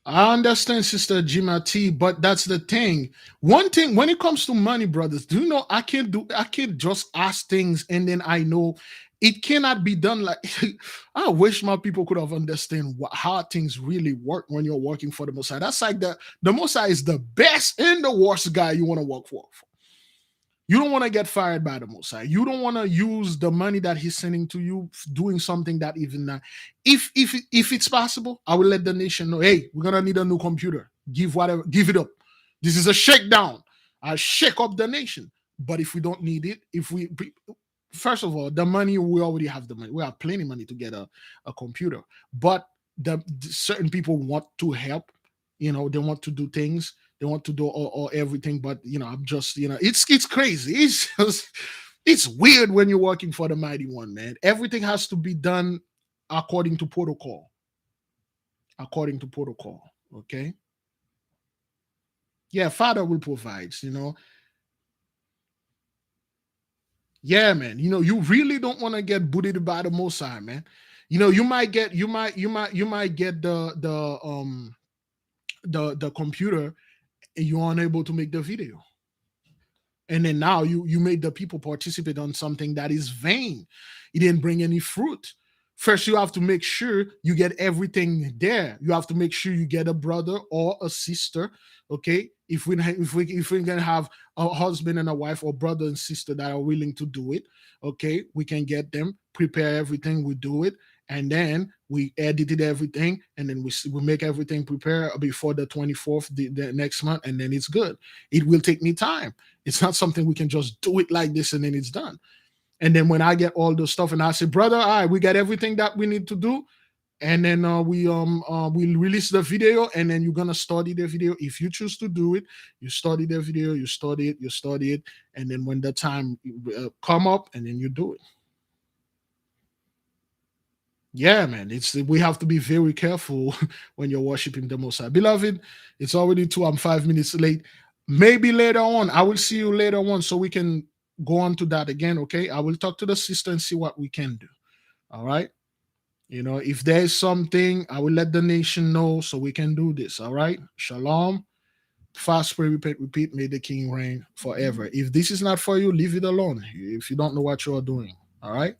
S1: I understand, Sister Jima T, but that's the thing. One thing when it comes to money, brothers, do you know I can't just ask things and then I know it cannot be done like I wish my people could have understand how things really work when you're working for the Messiah. That's like the Messiah is the best and the worst guy you want to work for. You don't want to get fired by the Messiah. You don't want to use the money that he's sending to you doing something that even not. If it's possible, I will let the nation know. Hey, we're gonna need a new computer. Give it up. This is a shakedown. I shake up the nation. But if we don't need it, if we first of all, the money we already have the money. We have plenty of money to get a computer. But the certain people want to help. They want to do things. They want to do all everything, but I'm just it's crazy. It's weird when you're working for the mighty one, man. Everything has to be done according to protocol. According to protocol, okay. Yeah, Father will provide. Yeah, man. You really don't want to get booted by the Most High, man. You might get the computer and you're unable to make the video, and then now you made the people participate on something that is vain. It didn't bring any fruit. First you have to make sure you get everything there. You have to make sure you get a brother or a sister. Okay, if we're gonna have a husband and a wife, or brother and sister that are willing to do it, okay, we can get them, prepare everything, we do it, and then we edited everything, and then we make everything prepare before the 24th, the next month, and then it's good. It will take me time. It's not something we can just do it like this and then it's done. And then when I get all the stuff and I say, brother, all right, we got everything that we need to do, and then we release the video, and then you're gonna study the video. If you choose to do it, you study the video, you study it, and then when the time come up, and then you do it. Yeah, man. We have to be very careful when you're worshiping the Most High. Beloved, it's already 2. I'm 5 minutes late. Maybe later on, I will see you later on so we can go on to that again. Okay. I will talk to the sister and see what we can do. All right. If there's something, I will let the nation know so we can do this. All right. Shalom. Fast, pray, repent, repeat. May the King reign forever. If this is not for you, leave it alone. If you don't know what you're doing. All right.